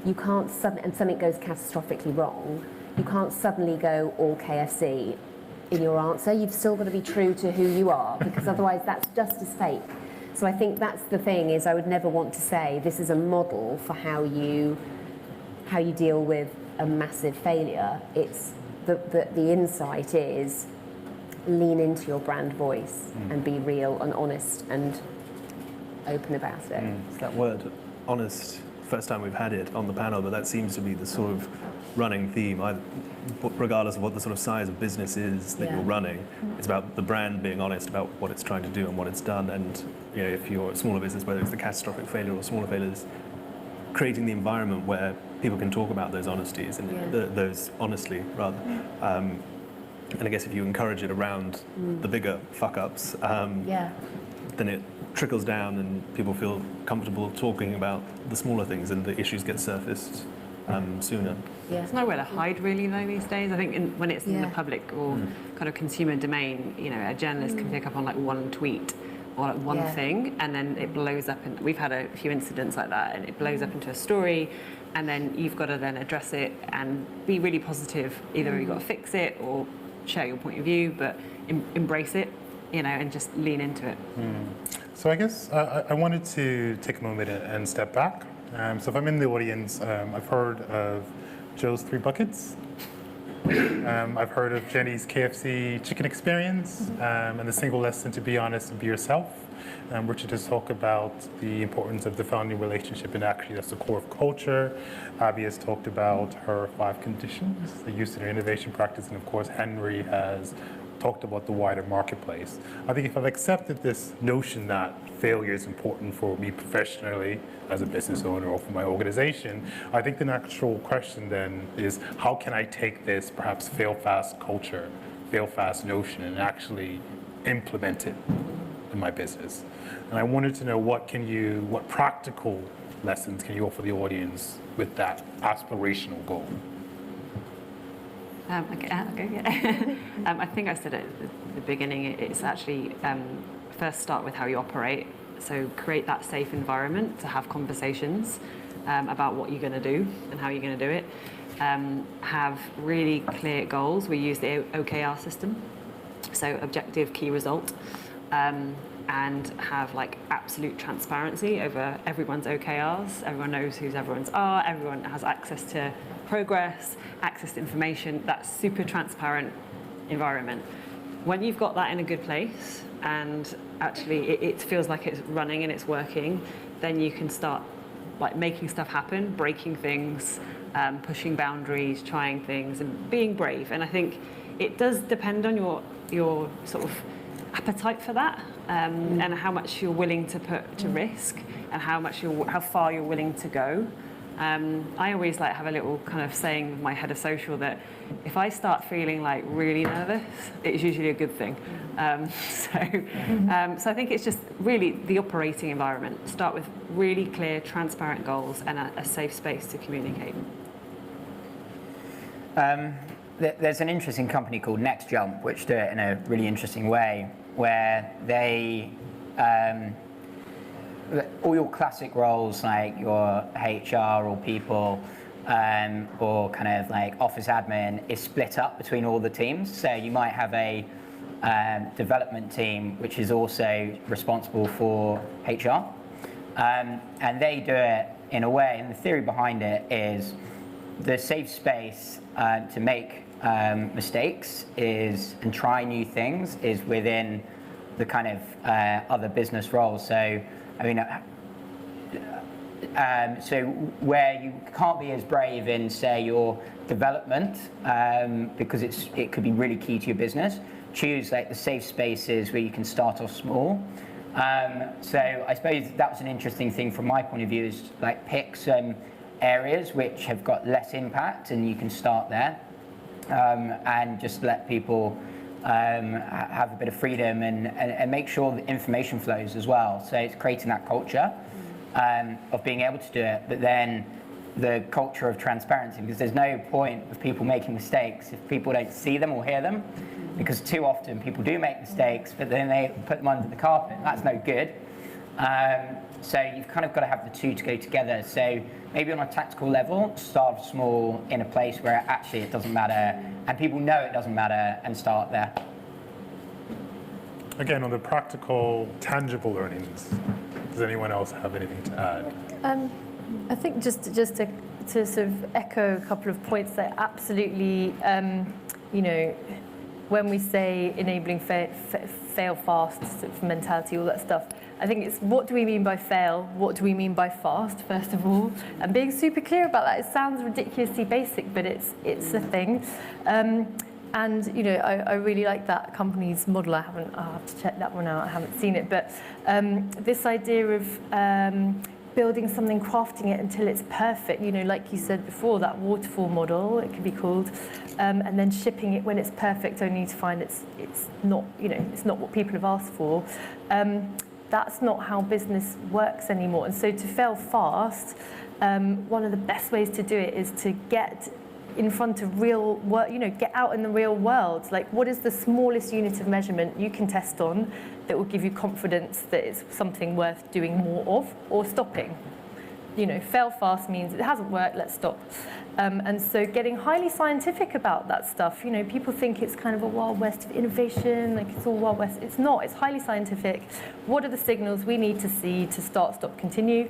you can't and something goes catastrophically wrong, you can't suddenly go all KFC in your answer. You've still got to be true to who you are, because otherwise that's just as fake. So I think that's the thing, is I would never want to say this is a model for how you deal with a massive failure. It's the insight is lean into your brand voice and be real and honest and open about it. It's that word, honest. First time we've had it on the panel, but that seems to be the sort of running theme, regardless of what the sort of size of business is that you're running. It's about the brand being honest about what it's trying to do and what it's done. And if you're a smaller business, whether it's the catastrophic failure or smaller failures, creating the environment where people can talk about those honesties and those honestly, rather. And I guess if you encourage it around the bigger fuck-ups, then it trickles down and people feel comfortable talking about the smaller things and the issues get surfaced sooner. There's nowhere to hide really though these days. I think when it's in the public or kind of consumer domain, a journalist can pick up on like one tweet or like one thing, and then it blows up. And we've had a few incidents like that, and it blows up into a story, and then you've got to then address it and be really positive. Either you've got to fix it or share your point of view, but embrace it, and just lean into it. So I guess I wanted to take a moment and step back. So if I'm in the audience, I've heard of Joe's 3 buckets. I've heard of Jenny's KFC chicken experience, and the single lesson to be honest and be yourself. Richard has talked about the importance of the founding relationship, and actually that's the core of culture. Abbie has talked about her 5 conditions, the use in her innovation practice, and of course Henry has talked about the wider marketplace. I think if I've accepted this notion that failure is important for me professionally as a business owner or for my organization, I think the natural question then is, how can I take this perhaps fail fast culture, fail fast notion, and actually implement it in my business? And I wanted to know what practical lessons can you offer the audience with that aspirational goal? I think I said it at the beginning, it's actually first start with how you operate. So create that safe environment to have conversations about what you're going to do and how you're going to do it. Have really clear goals. We use the OKR system, so objective, key result, and have like absolute transparency over everyone's OKRs. Everyone knows who everyone's are. Everyone has access to progress, access to information. That's super transparent environment. When you've got that in a good place and actually it feels like it's running and it's working, then you can start like making stuff happen, breaking things, pushing boundaries, trying things, and being brave. And I think it does depend on your sort of appetite for that, and how much you're willing to put to risk, and how far you're willing to go. I always like have a little kind of saying with my head of social that if I start feeling like really nervous, it's usually a good thing. So I think it's just really the operating environment. Start with really clear, transparent goals and a safe space to communicate. There's an interesting company called Next Jump, which do it in a really interesting way, where they all your classic roles like your HR or people or kind of like office admin is split up between all the teams. So you might have a development team which is also responsible for HR, and they do it in a way, and the theory behind it is the safe space to make mistakes and try new things is within the kind of other business roles. So, I mean, so where you can't be as brave in, say, your development, because it could be really key to your business, choose like the safe spaces where you can start off small. So I suppose that was an interesting thing from my point of view, is like pick some areas which have got less impact and you can start there, and just let people have a bit of freedom and make sure the information flows as well. So it's creating that culture of being able to do it, but then the culture of transparency, because there's no point of people making mistakes if people don't see them or hear them, because too often people do make mistakes, but then they put them under the carpet. That's no good. So you've kind of got to have the two to go together. So maybe on a tactical level, start small in a place where actually it doesn't matter, and people know it doesn't matter, and start there. Again, on the practical, tangible learnings, does anyone else have anything to add? I think just to sort of echo a couple of points that absolutely, you know, when we say enabling fail fast sort of mentality, all that stuff, I think it's what do we mean by fail? What do we mean by fast, first of all? And being super clear about that. It sounds ridiculously basic, but it's a thing. And you know, I really like that company's model. I'll have to check that one out. I haven't seen it, but this idea of building something, crafting it until it's perfect. You know, like you said before, that waterfall model, it could be called, and then shipping it when it's perfect, only to find it's not. You know, it's not what people have asked for. That's not how business works anymore. And so to fail fast, one of the best ways to do it is to get in front of real work, you know, get out in the real world. Like, what is the smallest unit of measurement you can test on that will give you confidence that it's something worth doing more of or stopping? You know, fail fast means it hasn't worked, let's stop. And so getting highly scientific about that stuff, you know, people think it's kind of a wild west of innovation, like it's all wild west. It's not, it's highly scientific. What are the signals we need to see to start, stop, continue?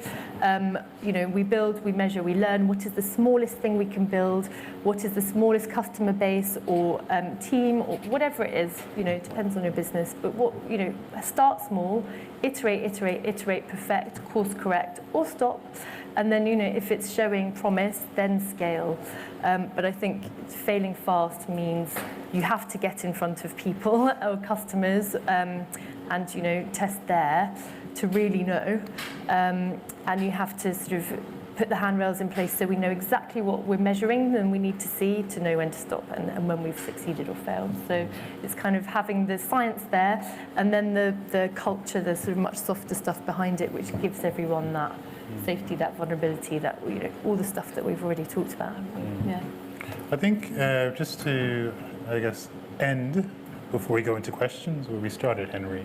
You know, we build, we measure, we learn. What is the smallest thing we can build? What is the smallest customer base or team or whatever it is, you know, it depends on your business. But what, you know, start small, iterate, perfect, course correct, or stop. And then, you know, if it's showing promise, then scale. But I think failing fast means you have to get in front of people or customers and, you know, test there to really know. And you have to sort of put the handrails in place so we know exactly what we're measuring and we need to see to know when to stop and when we've succeeded or failed. So it's kind of having the science there and then the culture, the sort of much softer stuff behind it, which gives everyone that safety, that vulnerability, that, you know, all the stuff that we've already talked about. Yeah. I think just to, I guess, end before we go into questions, where we started, Henry.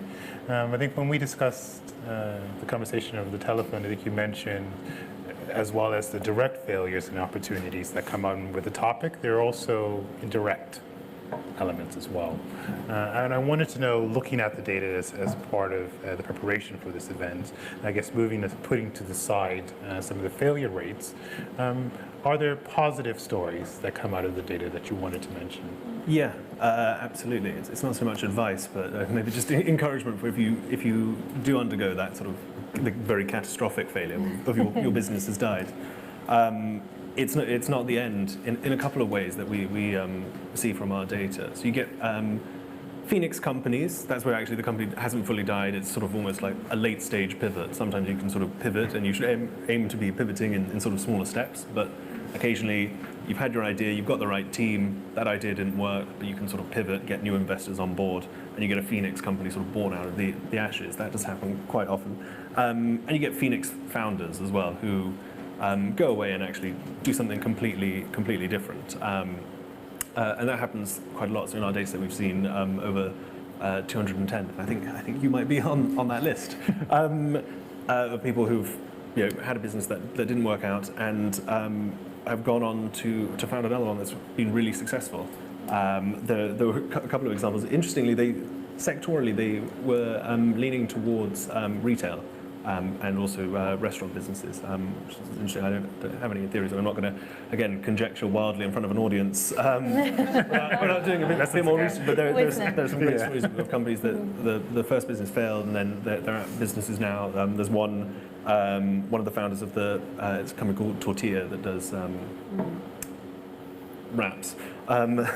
I think when we discussed the conversation over the telephone, I think you mentioned, as well as the direct failures and opportunities that come on with the topic, there are also indirect elements as well. And I wanted to know, looking at the data as part of the preparation for this event, I guess putting to the side some of the failure rates, are there positive stories that come out of the data that you wanted to mention? Yeah, absolutely. It's not so much advice, but maybe just encouragement for if you do undergo that sort of the very catastrophic failure of your business has died. It's not the end in a couple of ways that we see from our data. So you get Phoenix companies, that's where actually the company hasn't fully died. It's sort of almost like a late stage pivot. Sometimes you can sort of pivot and you should aim to be pivoting in sort of smaller steps, but occasionally you've had your idea, you've got the right team, that idea didn't work, but you can sort of pivot, get new investors on board, and you get a Phoenix company sort of born out of the ashes. That does happen quite often. And you get Phoenix founders as well, who go away and actually do something completely different. And that happens quite a lot. So in our data set, we've seen over 210. I think you might be on that list of people who've, you know, had a business that didn't work out and have gone on to found another one that's been really successful. There were a couple of examples. Interestingly, sectorally they were leaning towards retail. and also restaurant businesses, which is interesting. I don't have any theories, and I'm not going to, again, conjecture wildly in front of an audience. Without doing a bit more research, but there's some great stories of companies that the first business failed, and then they're at businesses now. There's one of the founders of it's a company called Tortilla that does wraps. I was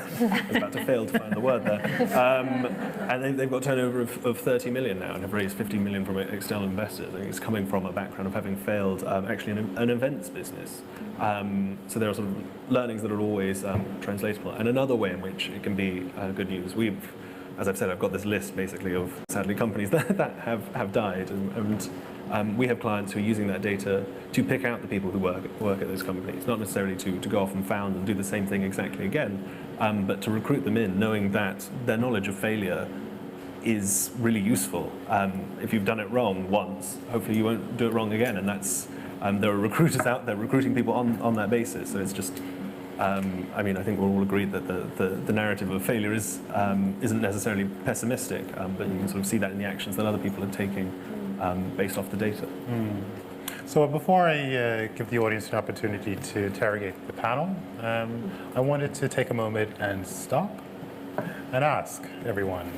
about to fail to find the word there. And they've got a turnover of 30 million now and have raised 15 million from external investors. I think it's coming from a background of having failed actually in an events business. So there are sort of learnings that are always translatable. And another way in which it can be good news, as I've said, I've got this list basically of, sadly, companies that have died, and we have clients who are using that data to pick out the people who work at those companies, not necessarily to go off and found and do the same thing exactly again, but to recruit them in, knowing that their knowledge of failure is really useful. If you've done it wrong once, hopefully you won't do it wrong again, and that's there are recruiters out there recruiting people on that basis. So it's just. I think we're all agreed that the narrative of failure isn't necessarily pessimistic, but you can sort of see that in the actions that other people are taking based off the data. So before I give the audience an opportunity to interrogate the panel, I wanted to take a moment and stop and ask everyone,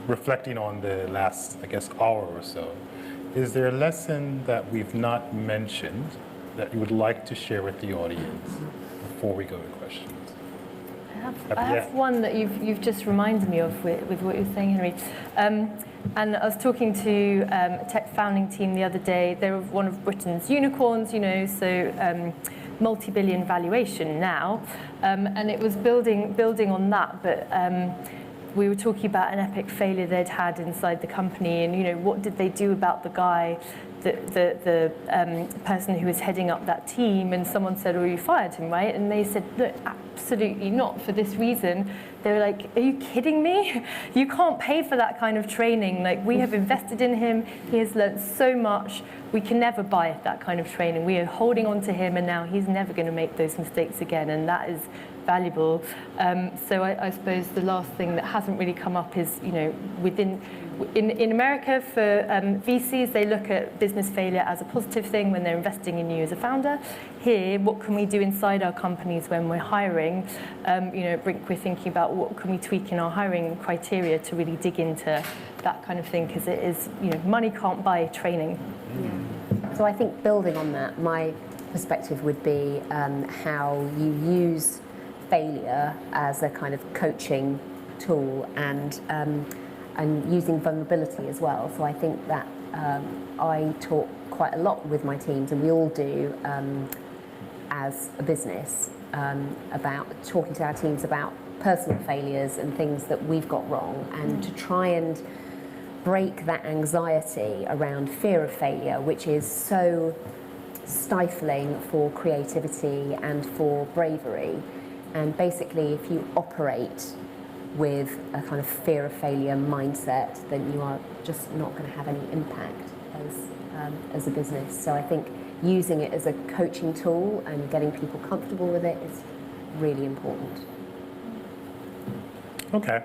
reflecting on the last, hour or so, is there a lesson that we've not mentioned that you would like to share with the audience before we go to questions? I have one that you've just reminded me of with what you're saying, Henry. And I was talking to a tech founding team the other day. They're one of Britain's unicorns, so multi-billion valuation now. And it was building on that, but we were talking about an epic failure they'd had inside the company, and what did they do about the guy, the person who was heading up that team, and someone said, you fired him, right? And they said, look, absolutely not, for this reason. They were like, are you kidding me? You can't pay for that kind of training. Like, we have invested in him. He has learned so much. We can never buy that kind of training. We are holding on to him, and now he's never going to make those mistakes again, and that is valuable. So I suppose the last thing that hasn't really come up is, in America for VCs, they look at business failure as a positive thing when they're investing in you as a founder. Here, what can we do inside our companies when we're hiring? At Brink, we're thinking about what can we tweak in our hiring criteria to really dig into that kind of thing, because it is, money can't buy training. Yeah. So I think building on that, my perspective would be how you use failure as a kind of coaching tool and using vulnerability as well. So I think that I talk quite a lot with my teams, and we all do as a business, about talking to our teams about personal failures and things that we've got wrong, and to try and break that anxiety around fear of failure, which is so stifling for creativity and for bravery. And basically, if you operate with a kind of fear of failure mindset, then you are just not going to have any impact as a business. So I think using it as a coaching tool and getting people comfortable with it is really important. Okay.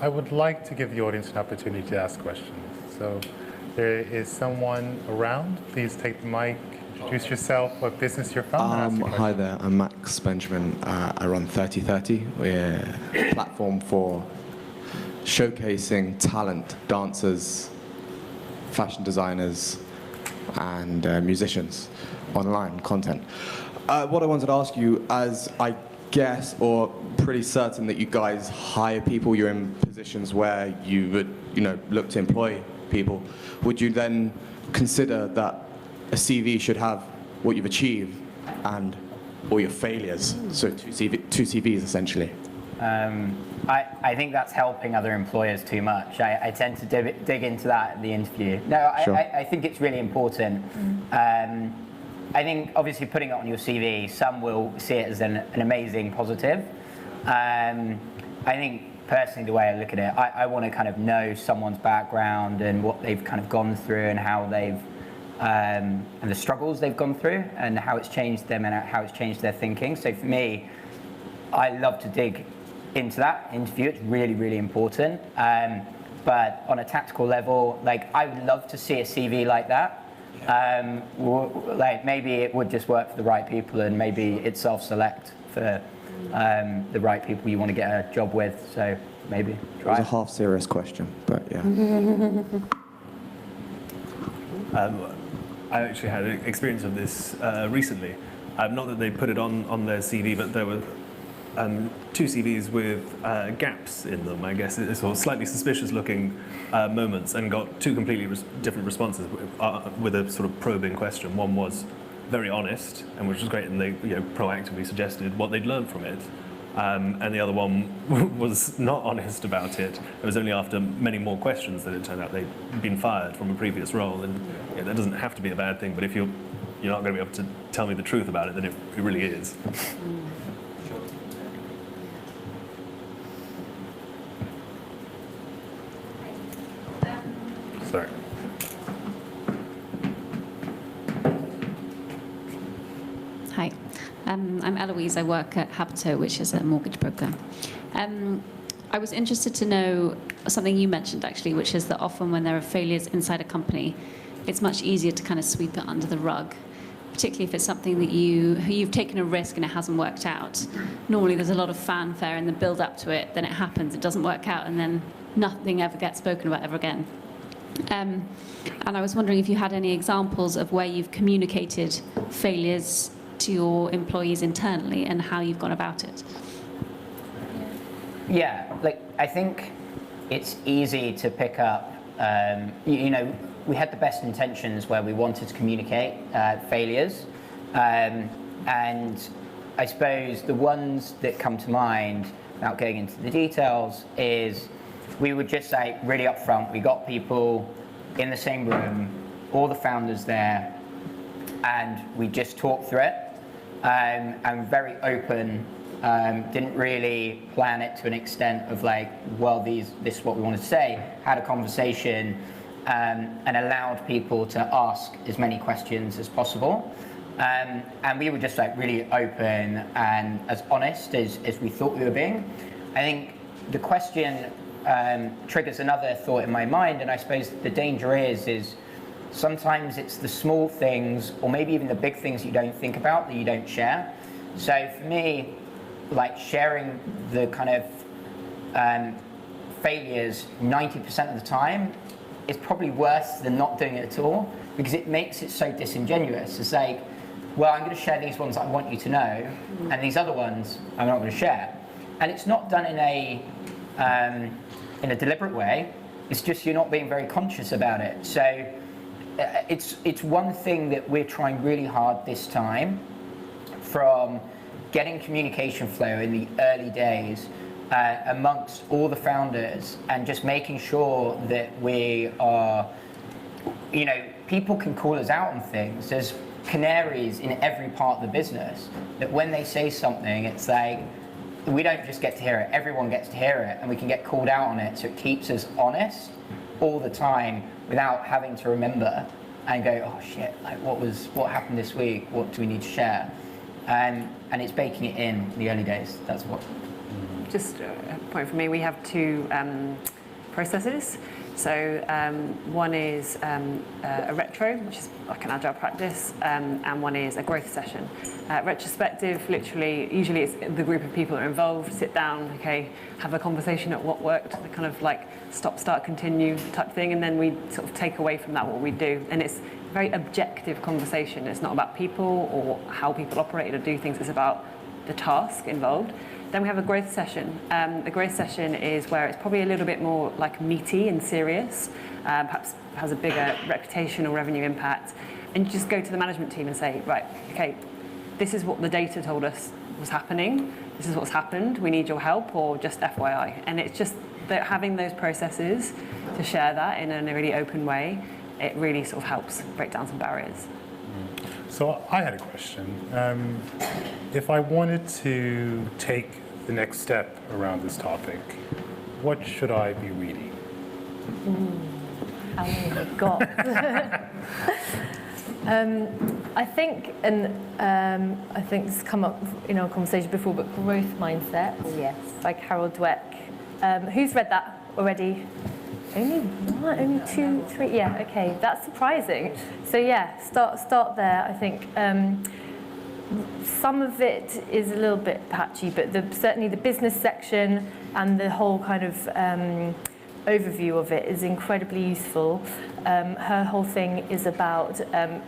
I would like to give the audience an opportunity to ask questions. So there is someone around. Please take the mic. Introduce yourself, what business you're from. Hi there, I'm Max Benjamin. I run 3030. We're a platform for showcasing talent, dancers, fashion designers, and musicians, online content. What I wanted to ask you, as I guess, or pretty certain that you guys hire people, you're in positions where you would, look to employ people, would you then consider that a CV should have what you've achieved and all your failures? So two CVs essentially. I think that's helping other employers too much. I tend to dig into that in the interview. No, Sure. I think it's really important. I think obviously putting it on your CV, some will see it as an amazing positive. I think personally the way I look at it, I want to kind of know someone's background and what they've kind of gone through and how they've and the struggles they've gone through and how it's changed them and how it's changed their thinking. So for me, I love to dig into that interview. It's really, really important. but on a tactical level, like I would love to see a CV like that. Like maybe it would just work for the right people, and maybe it's self-select for the right people you want to get a job with. So maybe try. It was a half serious question, but yeah. I actually had an experience of this recently. Not that they put it on their CV, but there were 2 CVs with gaps in them, I guess, sort of slightly suspicious-looking moments, and got 2 completely different responses with a sort of probing question. One was very honest, and which was great, and they proactively suggested what they'd learned from it. And the other one was not honest about it. It was only after many more questions that it turned out they'd been fired from a previous role, and that doesn't have to be a bad thing, but if you're not going to be able to tell me the truth about it, then it really is. Sorry. Hi, I'm Eloise. I work at Habito, which is a mortgage broker. I was interested to know something you mentioned, actually, which is that often when there are failures inside a company, it's much easier to kind of sweep it under the rug, particularly if it's something that you've taken a risk and it hasn't worked out. Normally there's a lot of fanfare in the build up to it, then it happens, it doesn't work out, and then nothing ever gets spoken about ever again. And I was wondering if you had any examples of where you've communicated failures to your employees internally and how you've gone about it. Yeah, like I think it's easy to pick up. We had the best intentions where we wanted to communicate failures, and I suppose the ones that come to mind, without going into the details, is we would just say really upfront. We got people in the same room, all the founders there, and we just talked through it, and very open. Didn't really plan it to an extent of like, well, this is what we want to say. Had a conversation and allowed people to ask as many questions as possible. And we were just like really open and as honest as we thought we were being. I think the question triggers another thought in my mind, and I suppose the danger is sometimes it's the small things, or maybe even the big things you don't think about that you don't share. So for me, like sharing the kind of failures 90% of the time is probably worse than not doing it at all, because it makes it so disingenuous. It's like, well, I'm going to share these ones I want you to know, and these other ones I'm not going to share. And it's not done in a deliberate way. It's just you're not being very conscious about it. So it's one thing that we're trying really hard this time, from getting communication flow in the early days amongst all the founders, and just making sure that we are, people can call us out on things. There's canaries in every part of the business that when they say something, it's like, we don't just get to hear it, everyone gets to hear it, and we can get called out on it. So it keeps us honest all the time without having to remember and go, oh shit, like what happened this week? What do we need to share? And it's baking it in the early days. That's what. Just a point for me, we have 2 processes. So one is a retro, which is like an agile practice, and one is a growth session. Retrospective, literally, usually it's the group of people that are involved, sit down, okay, have a conversation at what worked, the kind of like stop, start, continue type thing, and then we sort of take away from that what we do. And it's a very objective conversation. It's not about people or how people operate or do things, it's about the task involved. Then we have a growth session. The growth session is where it's probably a little bit more like meaty and serious, perhaps has a bigger reputation or revenue impact. And you just go to the management team and say, right, okay, this is what the data told us was happening. This is what's happened. We need your help, or just FYI. And it's just that having those processes to share that in a really open way, it really sort of helps break down some barriers. So I had a question. If I wanted to take the next step around this topic, what should I be reading? How many have got? I think, I think this has come up in our conversation before, but Growth Mindset, Yes. by Carol Dweck. Who's read that already? Only one, only two, three. Yeah, okay, that's surprising. So yeah, start there. I think some of it is a little bit patchy, but certainly the business section and the whole kind of overview of it is incredibly useful. Her whole thing is about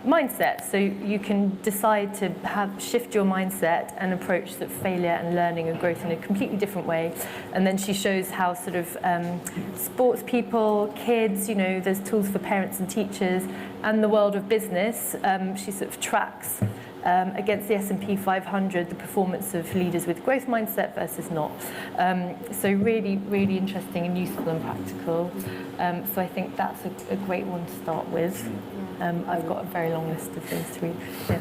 mindset. So you can decide to shift your mindset and approach the failure and learning and growth in a completely different way. And then she shows how sort of sports people, kids, you know, there's tools for parents and teachers, and the world of business. She sort of tracks against the S&P 500, the performance of leaders with growth mindset versus not. So really, really interesting and useful and practical. So I think that's a great one to start with. I've got a very long list of things to read. Yeah.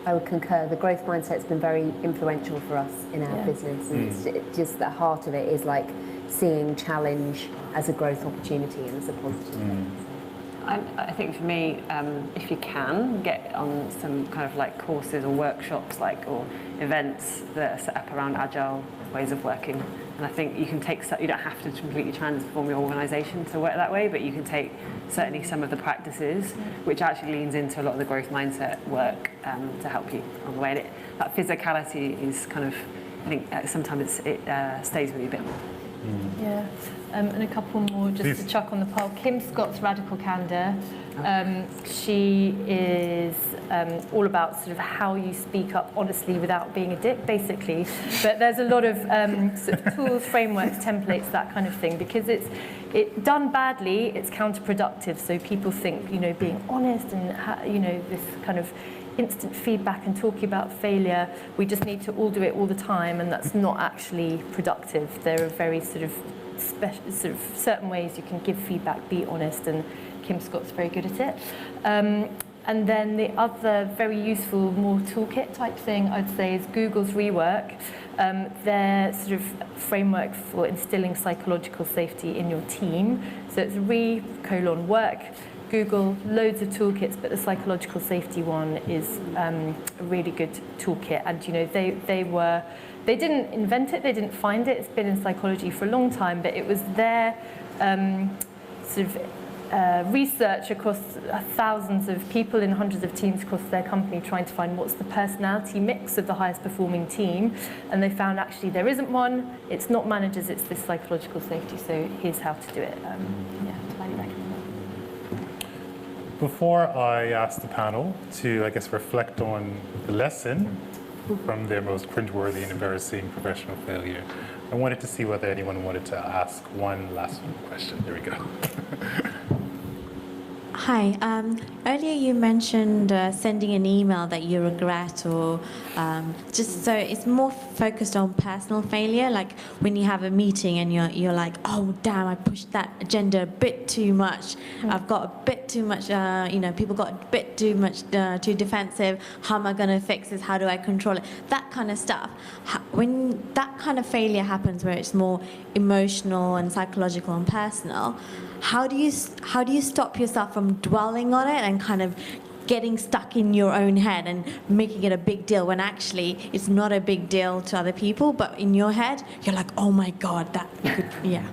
I would concur. The growth mindset's been very influential for us in our business, and it's just the heart of it is like seeing challenge as a growth opportunity and as a positive thing. I think for me, if you can, get on some kind of like courses or workshops or events that are set up around agile ways of working. And I think you can take, you don't have to completely transform your organisation to work that way, but you can take certainly some of the practices, which actually leans into a lot of the growth mindset work to help you on the way. And that physicality is kind of, I think sometimes it stays with you a bit more. Yeah, and a couple more just to chuck on the pile. Kim Scott's Radical Candor. She is all about sort of how you speak up honestly without being a dick, basically. But there's a lot of sort of tools, frameworks, templates, that kind of thing, because it's done badly, it's counterproductive. So people think, you know, being honest and, you know, this kind of instant feedback and talking about failure, we just need to all do it all the time, and that's not actually productive. There are very sort of certain ways you can give feedback, be honest, and Kim Scott's very good at it. And then the other very useful, more toolkit type thing I'd say is Google's Rework. Their sort of framework for instilling psychological safety in your team. So it's work. Google, loads of toolkits, but the psychological safety one is a really good toolkit. And you know, they didn't invent it, they didn't find it. It's been in psychology for a long time, but it was their sort of research across thousands of people in hundreds of teams across their company, trying to find what's the personality mix of the highest performing team. And they found actually there isn't one. It's not managers, it's this psychological safety. So here's how to do it. Yeah, highly recommend. Before I ask the panel to, I guess, reflect on the lesson from their most cringeworthy and embarrassing professional failure, I wanted to see whether anyone wanted to ask one last question. There we go. Hi. Earlier you mentioned sending an email that you regret, or just so it's more focused on personal failure. Like when you have a meeting and you're like, oh damn, I pushed that agenda a bit too much. I've got a bit too much. People got a bit too much too defensive. How am I going to fix this? How do I control it? That kind of stuff. When that kind of failure happens, where it's more emotional and psychological and personal. How do you stop yourself from dwelling on it and kind of getting stuck in your own head and making it a big deal when actually it's not a big deal to other people, but in your head you're like, oh my god, that could, yeah.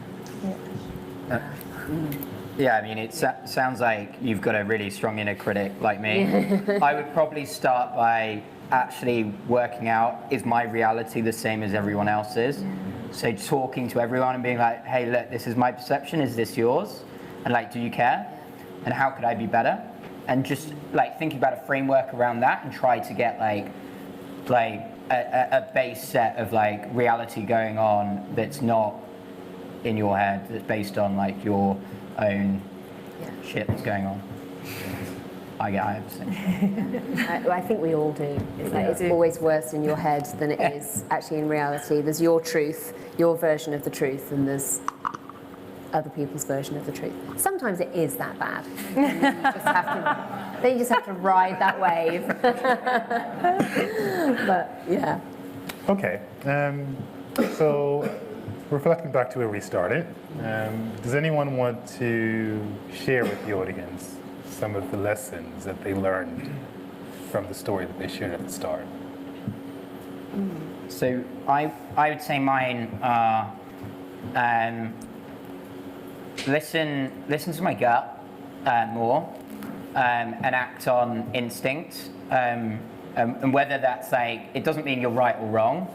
Yeah, I mean, it sounds like you've got a really strong inner critic like me. I would probably start by actually working out, is my reality the same as everyone else's? So talking to everyone and being like, hey, look, this is my perception, is this yours? And like, do you care? And how could I be better? And just like thinking about a framework around that and try to get like a base set of like reality going on that's not in your head, that's based on like your own shit that's going on. I have to say. I think we all do. It's always worse in your head than it is actually in reality. There's your truth, your version of the truth, and there's other people's version of the truth. Sometimes it is that bad. Then you just have to ride that wave. But yeah. Okay. So reflecting back to where we started, does anyone want to share with the audience some of the lessons that they learned from the story that they shared at the start? So I would say mine are listen to my gut more, and act on instinct. And whether that's like, it doesn't mean you're right or wrong,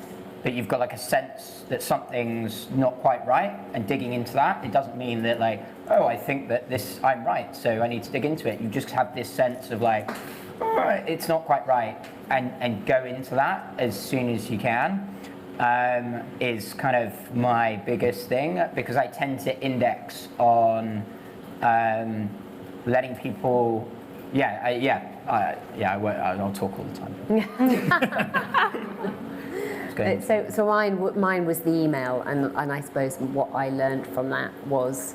but you've got like a sense that something's not quite right, and digging into that. It doesn't mean that like, oh, I think that I'm right, so I need to dig into it. You just have this sense of like, oh, it's not quite right, and go into that as soon as you can. Is kind of my biggest thing, because I tend to index on letting people. I'll talk all the time. So mine was the email, and I suppose what I learned from that was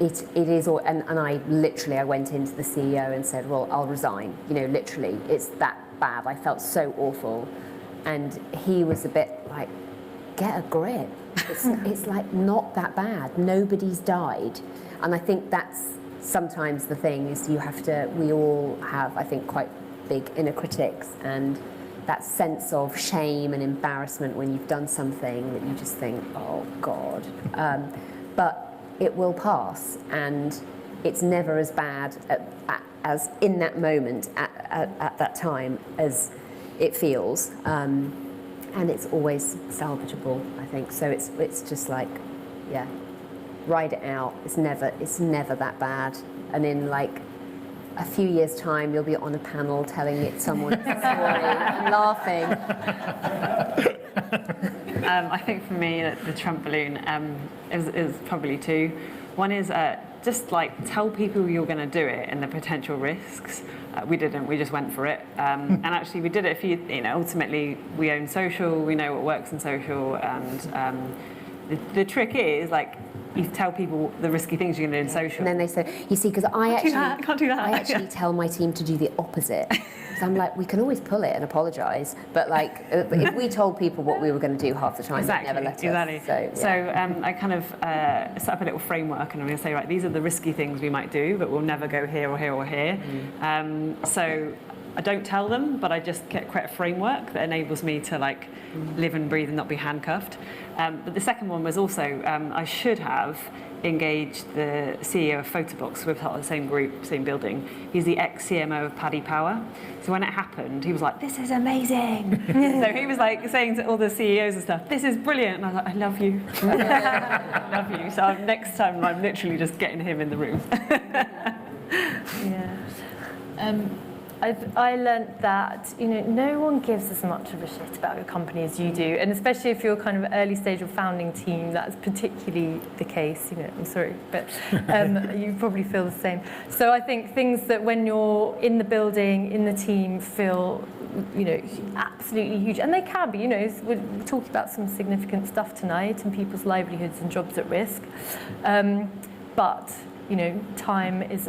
it is, and I went into the CEO and said, well, I'll resign. Literally, it's that bad. I felt so awful. And he was a bit like, get a grip. It's like not that bad. Nobody's died. And I think that's sometimes the thing is we all have, I think, quite big inner critics, and that sense of shame and embarrassment when you've done something that you just think, oh God. But it will pass, and it's never as bad as in that moment at that time as it feels, and it's always salvageable, I think. So it's just like, yeah, ride it out. It's never that bad. And in like a few years' time, you'll be on a panel telling it someone story and laughing. I think for me, the Trump balloon is probably two. One is just like tell people you're going to do it and the potential risks. We didn't. We just went for it. And actually, we did it. Ultimately, we own social. We know what works in social. And the trick is like you tell people the risky things you're going to do in social. And then they say, you see, because I can't do that. I actually tell my team to do the opposite. So I'm like, we can always pull it and apologise, but like if we told people what we were going to do half the time, they'd never let us. Exactly. So I kind of set up a little framework, and I'm going to say, right, these are the risky things we might do, but we'll never go here or here or here. So I don't tell them, but I just create a framework that enables me to like live and breathe and not be handcuffed. But the second one was also I should have engaged the CEO of Photobox. We're part of the same group, same building. He's the ex-CMO of Paddy Power. So when it happened, he was like, this is amazing. So he was like saying to all the CEOs and stuff, this is brilliant. And I was like, I love you. I love you. So next time I'm literally just getting him in the room. Yeah. I learnt that no one gives as much of a shit about your company as you do, and especially if you're kind of early stage or founding team, that's particularly the case. I'm sorry, but you probably feel the same. So I think things that when you're in the building, in the team, feel absolutely huge, and they can be. We're talking about some significant stuff tonight, and people's livelihoods and jobs at risk, but. Time is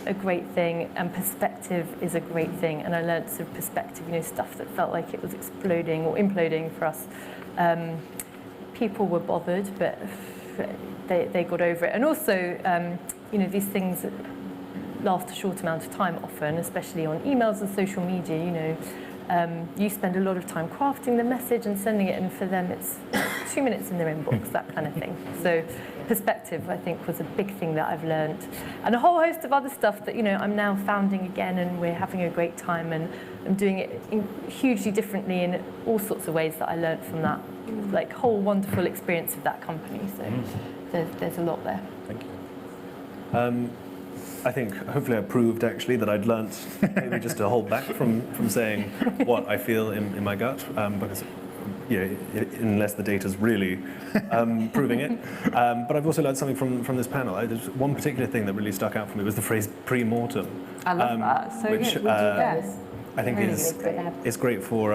a great thing, and perspective is a great thing. And I learned sort of perspective, stuff that felt like it was exploding or imploding for us. People were bothered, but they got over it. And also, these things last a short amount of time often, especially on emails and social media. You spend a lot of time crafting the message and sending it, and for them it's 2 minutes in their inbox, that kind of thing. So perspective, I think, was a big thing that I've learned. And a whole host of other stuff that, I'm now founding again, and we're having a great time, and I'm doing it hugely differently in all sorts of ways that I learned from that, like, whole wonderful experience of that company. So there's a lot there. Thank you. I think hopefully I proved actually that I'd learnt maybe just to hold back from saying what I feel in my gut, because unless the data's really proving it. But I've also learned something from this panel. There's one particular thing that really stuck out for me was the phrase pre-mortem. I love that. So which, good. Yes. I think it's great for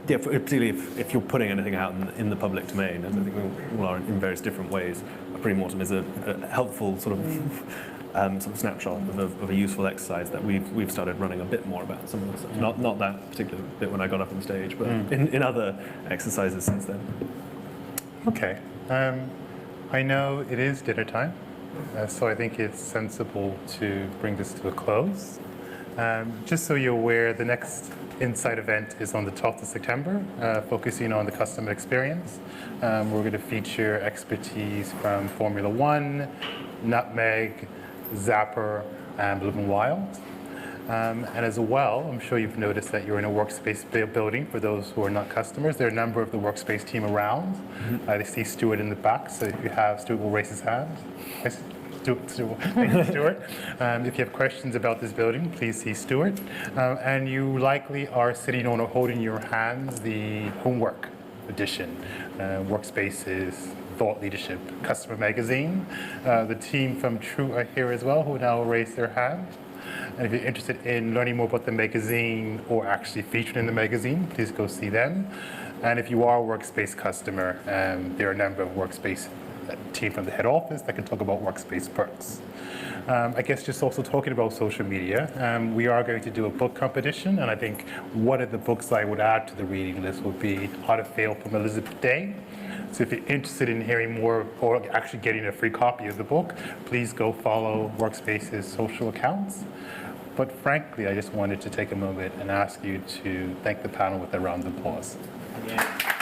particularly if you're putting anything out in the public domain, as I think we all are in various different ways. A pre-mortem is a helpful sort of snapshot of a useful exercise that we've started running a bit more about. Some of the stuff. Not that particular bit when I got up on stage, but in other exercises since then. Okay. I know it is dinner time, so I think it's sensible to bring this to a close. Just so you're aware, the next Insight event is on the 12th of September, focusing on the customer experience. We're going to feature expertise from Formula One, Nutmeg, Zapper, and Blue and Wild. And as well, I'm sure you've noticed that you're in a Workspace building for those who are not customers. There are a number of the Workspace team around. I see Stuart in the back, so if you have, Stuart will raise his hand. Thank you, Stuart. If you have questions about this building, please see Stuart. And you likely are sitting on or holding in your hands the homework edition, Workspace's Thought Leadership Customer Magazine. The team from True are here as well, who now raise their hand. And if you're interested in learning more about the magazine or actually featured in the magazine, please go see them. And if you are a Workspace customer, there are a number of Workspace team from the head office that can talk about Workspace perks. I guess just also talking about social media, we are going to do a book competition, and I think one of the books I would add to the reading list would be How to Fail from Elizabeth Day. So if you're interested in hearing more or actually getting a free copy of the book, please go follow Workspace's social accounts. But frankly, I just wanted to take a moment and ask you to thank the panel with a round of applause. Yeah.